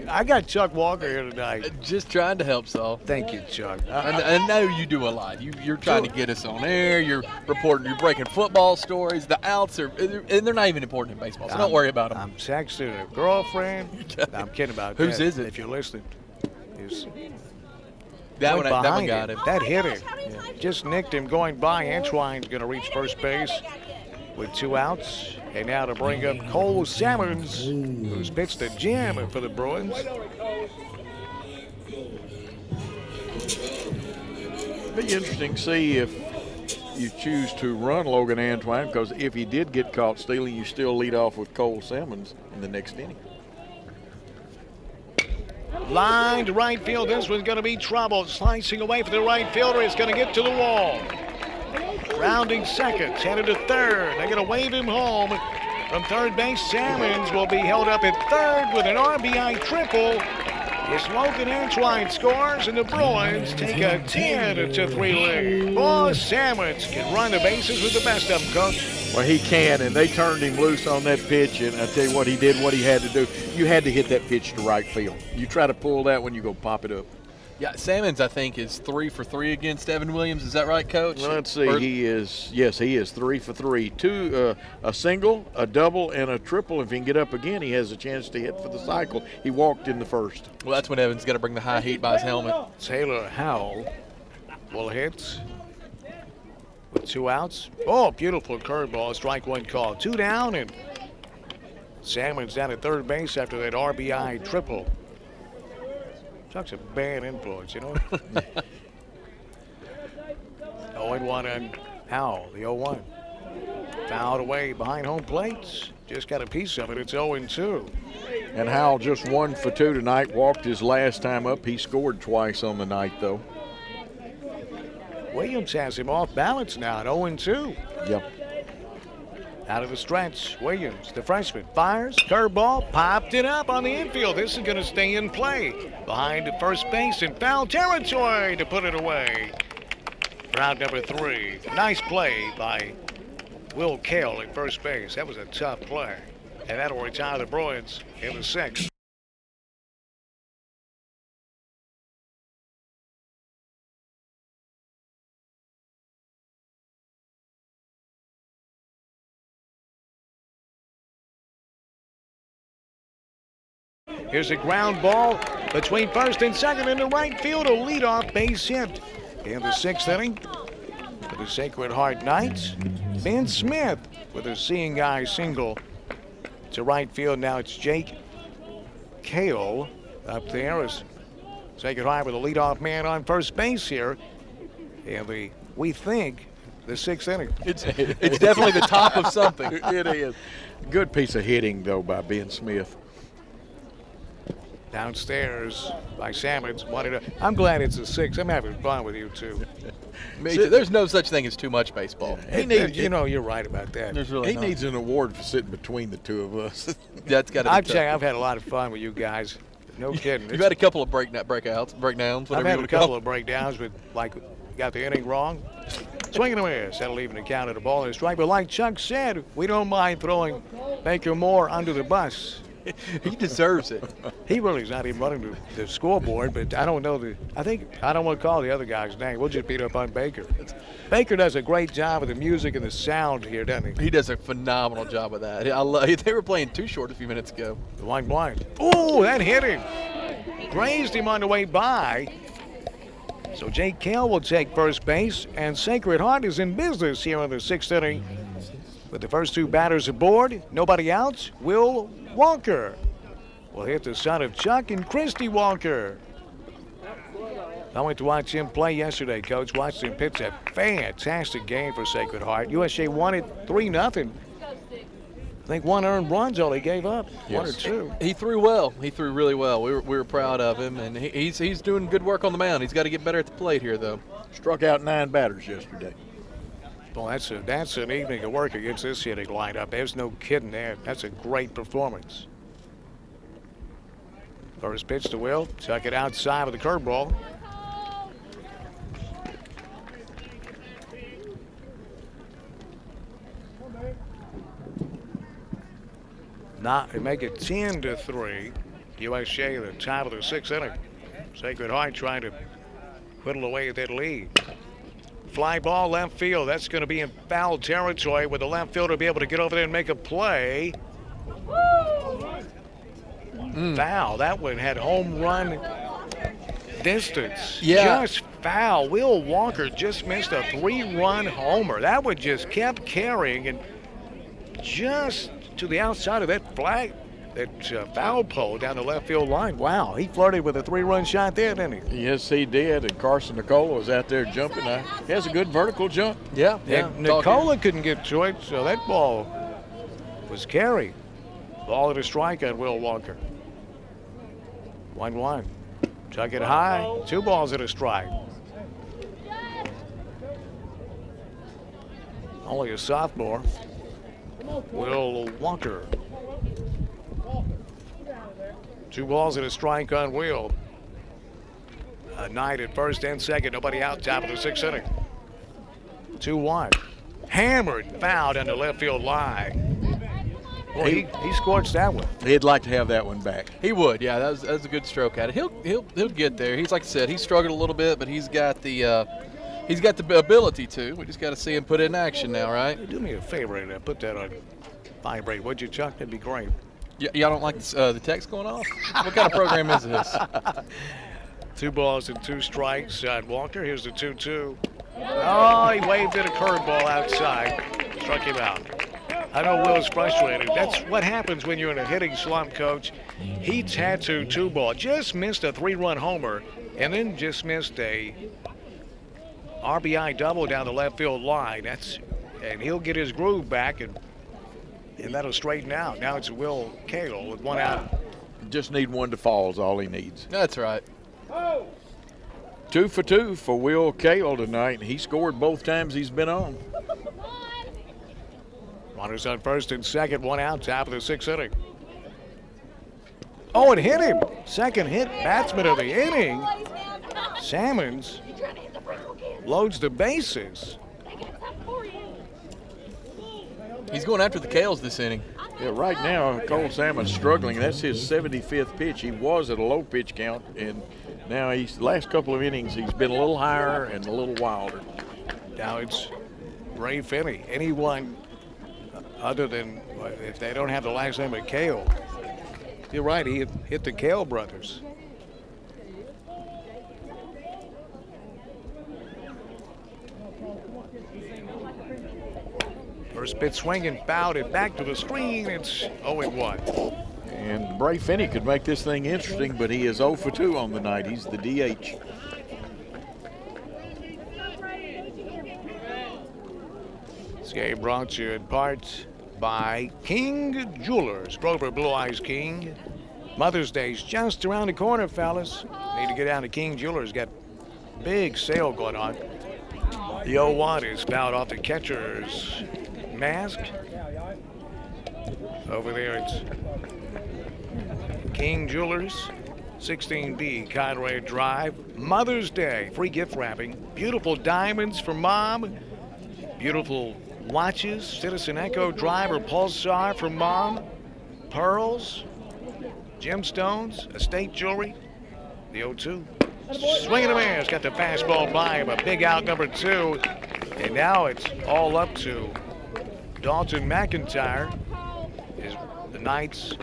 Speaker 3: I got Chuck Walker here tonight.
Speaker 2: Just trying to help, Saul.
Speaker 3: Thank you, Chuck.
Speaker 2: I know you do a lot. You're trying to get us on air. You're reporting. You're breaking football stories. The outs and they're not even important in baseball, so don't worry about them.
Speaker 3: I'm texting a girlfriend. I'm kidding about
Speaker 2: Whose
Speaker 3: that.
Speaker 2: is it?
Speaker 3: If you're listening.
Speaker 2: That one got him.
Speaker 3: That hit him. Yeah. Just nicked him going by. Antwine's going to reach first base with 2 outs. And now to bring up Cole Salmons, who's pitched a gem for the Bruins.
Speaker 1: It'd be interesting to see if you choose to run Logan Antwine, because if he did get caught stealing, you still lead off with Cole Salmons in the next inning.
Speaker 3: Line to right field. This one's going to be trouble. Slicing away for the right fielder. It's going to get to the wall. Rounding seconds, headed to third. They're going to wave him home from third base. Salmons will be held up at third with an RBI triple. As Logan Antwine scores, and the Bruins take a 10-3 lead. Boy, Salmons can run the bases with the best of them, Coach.
Speaker 1: Well, he can, and they turned him loose on that pitch, and I tell you what, he did what he had to do. You had to hit that pitch to right field. You try to pull that one, you go pop it up.
Speaker 2: Yeah, Salmons, I think, is 3 for 3 against Evan Williams. Is that right, Coach?
Speaker 1: Well, let's see. He is 3 for 3. 2, a single, a double, and a triple. If he can get up again, he has a chance to hit for the cycle. He walked in the first.
Speaker 2: Well, that's when Evans got to bring the high heat by his helmet.
Speaker 3: Taylor Howell will hit with 2 outs. Oh, beautiful curveball. Strike 1 call. 2 down, and Salmons down at third base after that RBI triple. Chuck's a bad influence, you know. 0-1 on Howell, the 0-1. Fouled away behind home plate. Just got a piece of it. It's 0-2.
Speaker 1: And Howell just 1 for 2 tonight. Walked his last time up. He scored twice on the night, though.
Speaker 3: Williams has him off balance now at 0-2.
Speaker 1: Yep.
Speaker 3: Out of the stretch, Williams, the freshman, fires, curveball, popped it up on the infield. This is going to stay in play. Behind the first base in foul territory to put it away. For out number 3. Nice play by Will Cale at first base. That was a tough play. And that'll retire the Bruins in the 6th. Here's a ground ball between first and second into right field. A leadoff base hit in the 6th inning for the Sacred Heart Knights. Ben Smith with a seeing eye single to right field. Now it's Jake Cale up there as Sacred Heart with a leadoff man on first base here. And we think the 6th inning.
Speaker 2: It's definitely the top of something.
Speaker 1: It is. Good piece of hitting, though, by Ben Smith.
Speaker 3: Downstairs by Sammons. I'm glad it's a 6. I'm having fun with you, too.
Speaker 2: Me too. There's no such thing as too much baseball.
Speaker 1: He needs,
Speaker 3: you're right about that.
Speaker 2: There's really
Speaker 1: he needs an award for sitting between the two of us.
Speaker 2: That's got to be
Speaker 3: I'd say I've had a lot of fun with you guys. No kidding.
Speaker 2: You've had a couple of breakdowns,
Speaker 3: I've had a couple of breakdowns, but got the inning wrong. Swing and a miss. That'll even account at a ball and a strike. But like Chuck said, we don't mind throwing Baker Moore under the bus.
Speaker 2: He deserves it.
Speaker 3: He really is not even running the scoreboard, but I don't know I don't want to call the other guy's name. We'll just beat up on Baker. Baker does a great job with the music and the sound here, doesn't he?
Speaker 2: He does a phenomenal job with that. They were playing Too Short a few minutes ago.
Speaker 3: The line blind. Oh, that hit him. Grazed him on the way by. So Jake Cale will take first base, and Sacred Heart is in business here in the 6th inning. With the first 2 batters aboard, nobody out. Will Walker will hit the son of Chuck and Christy Walker. I went to watch him play yesterday, Coach. Watched him pitch a fantastic game for Sacred Heart. USJ won it 3-0. I think 1 earned run's all he gave up.
Speaker 1: Yes.
Speaker 3: 1 or 2.
Speaker 2: He threw well. He threw really well. We were proud of him, and he's doing good work on the mound. He's got to get better at the plate here, though.
Speaker 1: Struck out 9 batters yesterday.
Speaker 3: Well, that's an evening of work against this hitting lineup. There's no kidding there. That's a great performance. First pitch to Will. Chuck it outside with the curveball. They make it 10-3. USJ at the top of the 6th inning. Sacred Heart trying to whittle away at that lead. Fly ball left field. That's going to be in foul territory with the left fielder be able to get over there and make a play. Foul. That one had home run distance.
Speaker 2: Yeah.
Speaker 3: Just foul. Will Walker just missed a 3-run homer. That one just kept carrying and just to the outside of that flag. That foul pole down the left field line. Wow, he flirted with a 3-run shot there, didn't he?
Speaker 1: Yes, he did. And Carson Nicola was out there jumping. He has a good vertical jump.
Speaker 2: Yeah.
Speaker 3: And Nicola couldn't get to it, so that ball was carried. Ball at a strike on Will Walker. 1-1. Chuck it high. 2 balls at a strike. Only a sophomore. Will Walker. 2 balls and a strike on Will. A Knight at first and second. Nobody out. Top of the 6th inning. 2-1. Hammered, fouled on the left field line. Well, he scorched that one.
Speaker 1: He'd like to have that one back.
Speaker 2: He would. Yeah, that was a good stroke at it. He'll get there. He's, like I said, he struggled a little bit, but he's got the ability to. We just got to see him put it in action now, right?
Speaker 3: Do me a favor and put that on vibrate, would you, Chuck? That'd be great.
Speaker 2: Y'all don't like the text going off? What kind of program is this?
Speaker 3: 2 balls and 2 strikes on Walker. Here's the 2-2. Oh, he waved at a curveball outside. Struck him out. I know Will's frustrated. That's what happens when you're in a hitting slump, Coach. He tattooed 2 ball. Just missed a 3-run homer and then just missed a RBI double down the left field line. And he'll get his groove back and that'll straighten out. Now it's Will Cale with 1 out.
Speaker 1: Just need 1 to fall is all he needs.
Speaker 2: That's right.
Speaker 1: 2 for 2 for Will Cale tonight. He scored both times he's been on.
Speaker 3: Runners on first and second, one out, top of the 6th inning. Oh, it hit him. Second hit batsman of the inning. Salmons loads the bases.
Speaker 2: He's going after the Kales this inning.
Speaker 1: Yeah, right now, Cole Salmon's struggling. That's his 75th pitch. He was at a low pitch count, and now last couple of innings, he's been a little higher and a little wilder.
Speaker 3: Now it's Ray Finney. Anyone other than, if they don't have the last name of Kale. You're right, he hit the Kale brothers. First pitch swinging, fouled it back to the screen. It's 0-1.
Speaker 1: And Bray Finney could make this thing interesting, but he is 0 for 2 on the night. He's the DH.
Speaker 3: This game brought to you in part by King Jewelers. Grover Blue Eyes King. Mother's Day's just around the corner, fellas. Need to get down to King Jewelers. Got big sale going on. The 0-1 is fouled off the catcher's mask. Over there it's King Jewelers, 16B Conway Drive. Mother's Day, free gift wrapping. Beautiful diamonds for mom. Beautiful watches, Citizen Echo Drive or Pulsar for mom. Pearls, gemstones, estate jewelry. The 0-2. Swing and a miss. Got the fastball by him. A big out, number 2. And now it's all up to Dalton McIntyre. Is the Knights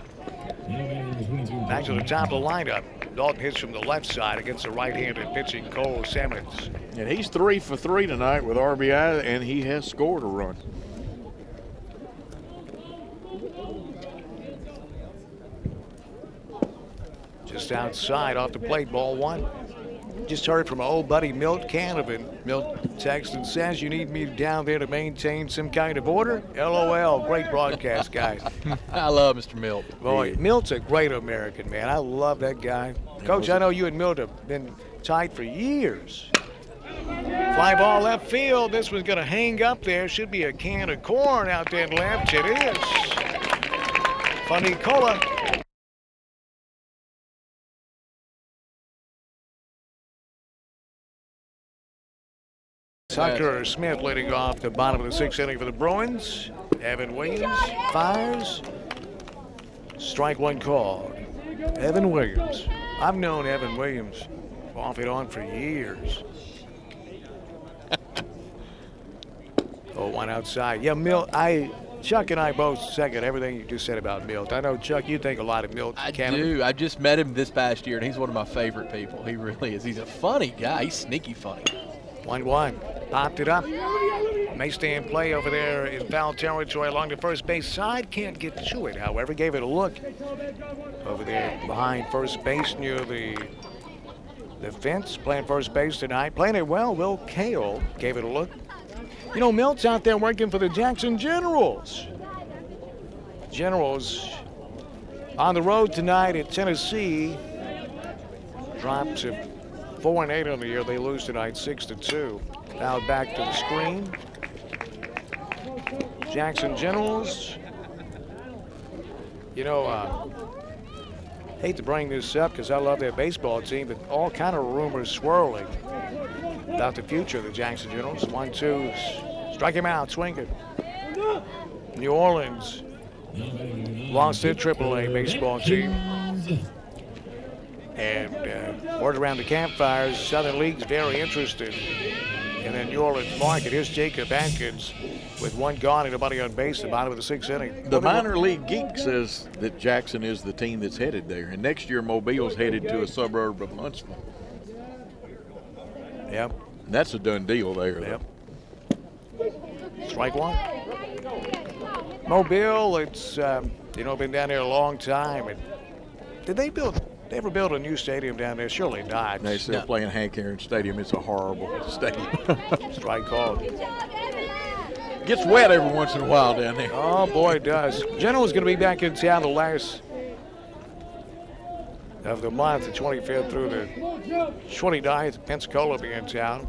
Speaker 3: back to the top of the lineup. Dalton hits from the left side against the right-handed pitching Cole Salmons.
Speaker 1: And he's 3 for 3 tonight with RBI, and he has scored a run.
Speaker 3: Just outside off the plate, ball 1. Just heard from old buddy Milt Canavan. Milt texts and says, you need me down there to maintain some kind of order? LOL, great broadcast, guys.
Speaker 2: I love Mr. Milt.
Speaker 3: Boy, Milt's a great American, man. I love that guy. Coach, I know you and Milt have been tight for years. Fly ball left field. This one's going to hang up there. Should be a can of corn out there left. It is. Funny Cola. Tucker Smith leading off the bottom of the 6th inning for the Bruins. Evan Williams fires. Strike 1 called. Evan Williams. I've known Evan Williams off and on for years. 0-1 outside. Yeah, Milt, Chuck and I both second everything you just said about Milt. I know, Chuck, you think a lot of Milt.
Speaker 2: I do. I just met him this past year, and he's one of my favorite people. He really is. He's a funny guy. He's sneaky funny.
Speaker 3: 1-1. Popped it up. May stay in play over there in foul territory along the first base side. Can't get to it, however. Gave it a look. Over there behind first base near the fence. Playing first base tonight. Playing it well. Will Kale gave it a look. You know, Milt's out there working for the Jackson Generals. Generals on the road tonight at Tennessee. Dropped to 4-8 on the year. They lose tonight 6-2. Now back to the screen. Jackson Generals. You know, hate to bring this up because I love their baseball team, but all kind of rumors swirling about the future of the Jackson Generals. 1-2. Strike him out. Swing it. New Orleans lost their AAA baseball team. And word around the campfires, Southern League's very interested in the New Orleans market. Here's Jacob Atkins with 1 gone and nobody on base at the bottom of the 6th inning.
Speaker 1: The minor league geek says that Jackson is the team that's headed there. And next year, Mobile's headed to a suburb of Huntsville.
Speaker 3: Yep.
Speaker 1: And that's a done deal there.
Speaker 3: Yep. Strike 1. Mobile, it's, been down there a long time. And did they ever build a new stadium down there? Surely not.
Speaker 1: They still playing Hank Aaron Stadium. It's a horrible stadium.
Speaker 3: Strike called.
Speaker 1: Gets wet every once in a while down there.
Speaker 3: Oh, boy, it does. General's going to be back in town the last of the month, the 25th through the 29th. Pensacola will be in town.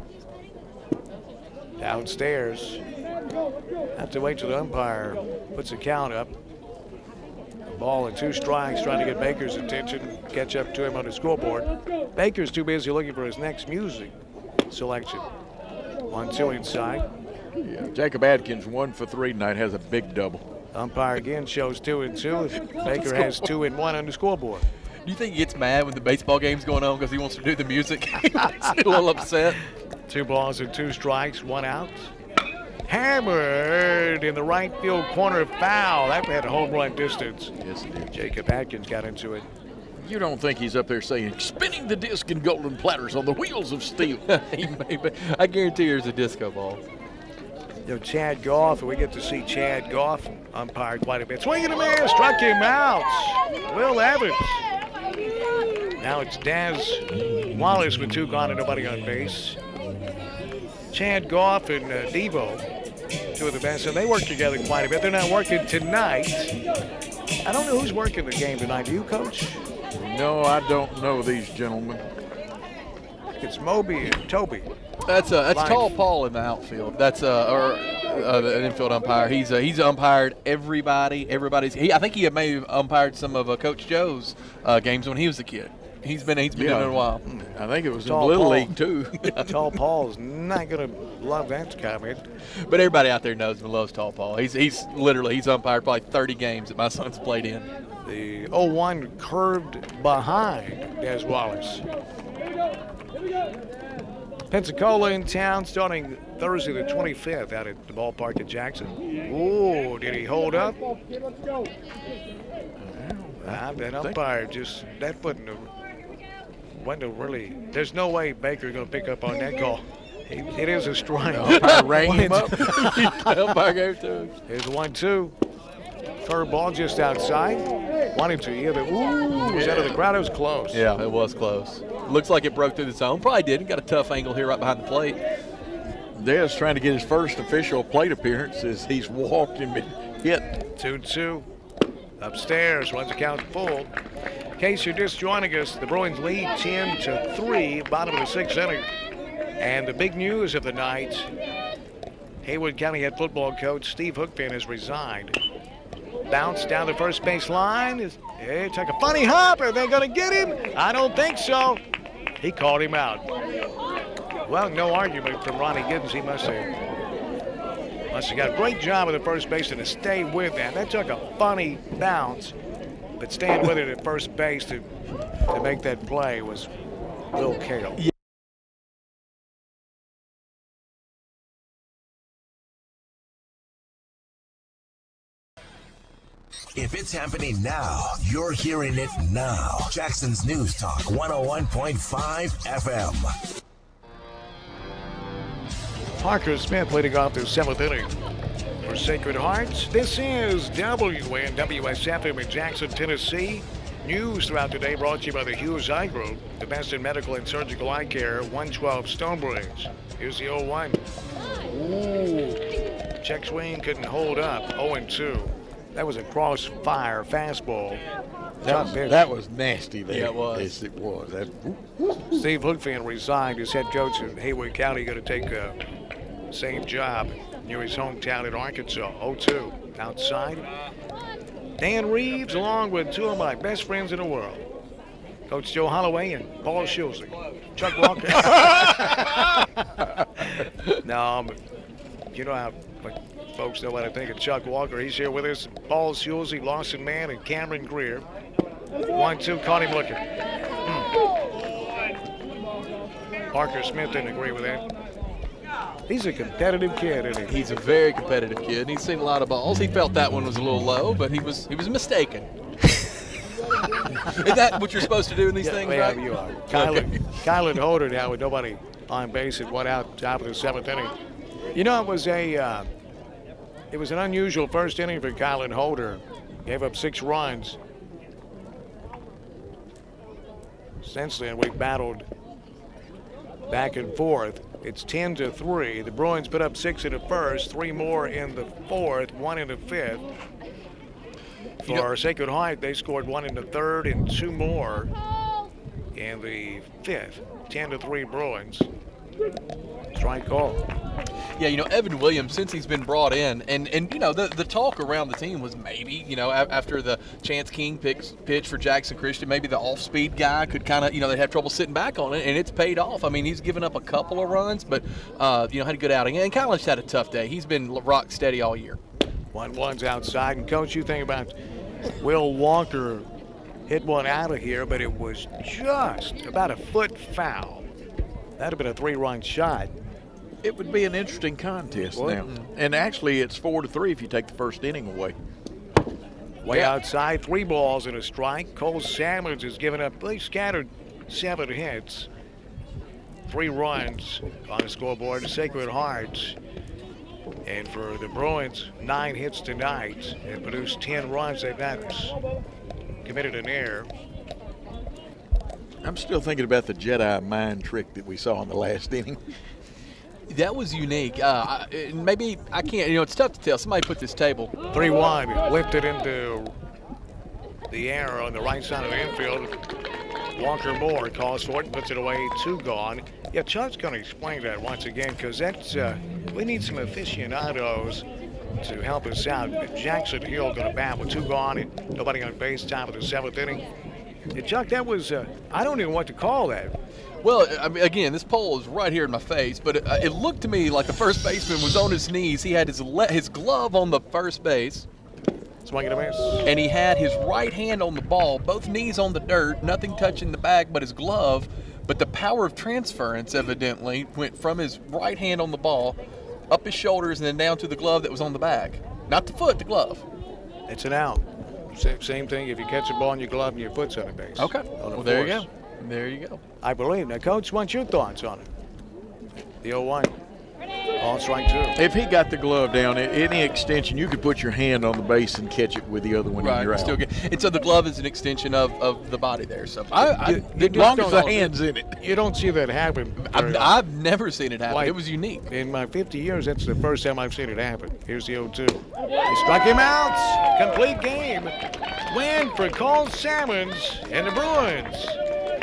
Speaker 3: Downstairs, Have to wait till the umpire puts the count up. Ball and 2 strikes, trying to get Baker's attention, catch up to him on the scoreboard. Baker's too busy looking for his next music selection. 1-2 inside.
Speaker 1: Yeah, Jacob Adkins 1 for 3 tonight, has a big double.
Speaker 3: Umpire again shows 2-2. Baker has 2 and 1 on the scoreboard.
Speaker 2: Do you think he gets mad when the baseball game's going on because he wants to do the music? He's a little upset.
Speaker 3: 2 balls and 2 strikes, 1 out. Hammered in the right field corner, foul. That had a home run distance.
Speaker 1: Yes, it did.
Speaker 3: Jacob Atkins got into it.
Speaker 1: You don't think he's up there saying, spinning the disc in golden platters on the wheels of steel?
Speaker 2: He may, but I guarantee there's a disco ball.
Speaker 3: You know, Chad Goff, and we get to see Chad Goff umpire quite a bit. Swinging a man, struck him out. Will Evans. Now it's Daz Wallace with 2 gone and nobody on base. Chad Goff and Devo, 2 of the best, and they work together quite a bit. They're not working tonight. I don't know who's working the game tonight. Do you, Coach?
Speaker 1: No, I don't know these gentlemen.
Speaker 3: It's Moby and Toby.
Speaker 2: That's Tall Paul in the outfield. That's an infield umpire. He's umpired everybody. I think he may have umpired some of Coach Joe's games when he was a kid. He's been doing it a while.
Speaker 1: I think it was
Speaker 3: Tall
Speaker 1: in Little
Speaker 3: Paul.
Speaker 1: League too.
Speaker 3: Tall Paul's not going to love that comment.
Speaker 2: But everybody out there knows and loves Tall Paul. He's umpired probably 30 games that my son's played in.
Speaker 3: The 0-1 curved behind Daz Wallace. Pensacola in town starting Thursday the 25th out at the ballpark at Jackson. Ooh, did he hold up? That umpire just, that wasn't really, there's no way Baker's going to pick up on that call. It is a strike.
Speaker 1: Umpire rang him up.
Speaker 2: Umpire gave to him.
Speaker 3: Here's 1-2. Curveball just outside. 1-2. Yeah, was out of the crowd. It was close.
Speaker 2: Yeah, it was close. Looks like it broke through the zone. Probably did. Got a tough angle here right behind the plate.
Speaker 1: Dez trying to get his first official plate appearance as he's walked and been hit.
Speaker 3: 2-2. Upstairs, runs the count full. In case you're just joining us, the Bruins lead 10-3, bottom of the 6th inning. And the big news of the night, Haywood County head football coach Steve Hookfin has resigned. Bounce down the first base line. It took a funny hop. Are they going to get him? I don't think so. He called him out. Well, no argument from Ronnie Giddens. He must have got a great job at the first baseman to stay with that. That took a funny bounce, but staying with it at first base to make that play was Will Cale. Yeah.
Speaker 4: If it's happening now, you're hearing it now. Jackson's News Talk 101.5 FM.
Speaker 3: Parker Smith leading off the 7th inning for Sacred Hearts. This is WNWSFM in Jackson, Tennessee. News throughout the day brought to you by the Hughes Eye Group, the best in medical and surgical eye care, 112 Stonebridge. Here's the 0-1. Ooh. Check swing couldn't hold up. 0-2. That was a crossfire fastball.
Speaker 1: That was nasty there.
Speaker 2: Yeah, it was.
Speaker 1: Yes, it was.
Speaker 3: Steve Hookfin resigned as head coach in Haywood County. Going to take the same job near his hometown in Arkansas. 0-2. Outside. Dan Reeves along with 2 of my best friends in the world. Coach Joe Holloway and Paul Schulze. Chuck Walker. No, but you know how folks know what I think of Chuck Walker. He's here with us. Paul Schulze, Lawson Mann, and Cameron Greer. 1-2, caught him looking. Parker Smith didn't agree with that. He's a competitive kid, isn't he?
Speaker 2: He's a very competitive kid. He's seen a lot of balls. He felt that one was a little low, but he was mistaken. Is that what you're supposed to do in these things, right?
Speaker 3: Yeah, you are. Kylan Holder now with nobody on base at 1 out, top of the 7th inning. You know, it was an unusual first inning for Kylan Holder. Gave up 6 runs. Since then, we've battled back and forth. It's 10-3. The Bruins put up 6 in the first, 3 more in the 4th, 1 in the 5th. For Sacred Heart, they scored 1 in the 3rd and 2 more in the 5th. 10-3 Bruins. Strike call.
Speaker 2: Yeah, Evan Williams, since he's been brought in, and the talk around the team was maybe, after the Chance King pitch for Jackson Christian, maybe the off-speed guy could kind of, they'd have trouble sitting back on it, and it's paid off. I mean, he's given up a couple of runs, but, had a good outing. And Collins had a tough day. He's been rock steady all year.
Speaker 3: 1-1's outside. And, Coach, you think about Will Walker hit one out of here, but it was just about a foot foul. That would have been a 3-run shot.
Speaker 1: It would be an interesting contest now. And actually, it's 4-3 if you take the first inning away.
Speaker 3: Way outside, 3 balls and a strike. Cole Salmons has given up, they scattered 7 hits. 3 runs on the scoreboard. Sacred Hearts. And for the Bruins, 9 hits tonight and produced 10 runs. They've not committed an error.
Speaker 1: I'm still thinking about the Jedi mind trick that we saw in the last inning.
Speaker 2: That was unique. Maybe I can't, it's tough to tell. Somebody put this table.
Speaker 3: 3-1, lifted into the air on the right side of the infield. Walker Moore calls for it and puts it away, 2 gone. Yeah, Chuck's going to explain that once again because that's, we need some aficionados to help us out. Jackson Hill going to bat with 2 gone and nobody on base, top of the 7th inning. And Chuck, that was, I don't even know what to call that.
Speaker 2: Well, I mean, again, this pole is right here in my face, but it looked to me like the first baseman was on his knees. He had his glove on the first base.
Speaker 3: Swing and a miss.
Speaker 2: And he had his right hand on the ball, both knees on the dirt, nothing touching the bag but his glove. But the power of transference evidently went from his right hand on the ball, up his shoulders, and then down to the glove that was on the bag. Not the foot, the glove.
Speaker 3: It's an out. Same thing if you catch a ball in your glove and your foot's on the base.
Speaker 2: Okay. Well, there you go. There you go.
Speaker 3: I believe. Now, Coach, what's your thoughts on it? The 0-1. Ball strike 2.
Speaker 1: If he got the glove down, any extension, you could put your hand on the base and catch it with the other one in your out.
Speaker 2: Still good. And so the glove is an extension of the body there. So
Speaker 1: as long as the hand's in it.
Speaker 3: You don't see that happen.
Speaker 2: I've never seen it happen.
Speaker 3: Like,
Speaker 2: it was unique.
Speaker 3: In my 50 years, that's the first time I've seen it happen. Here's the 0-2. He struck him out. Complete game. Win for Cole Salmons and the Bruins.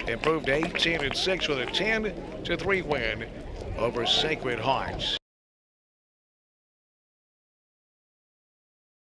Speaker 3: Improved 18-6 with a 10-3 win over Sacred Hearts.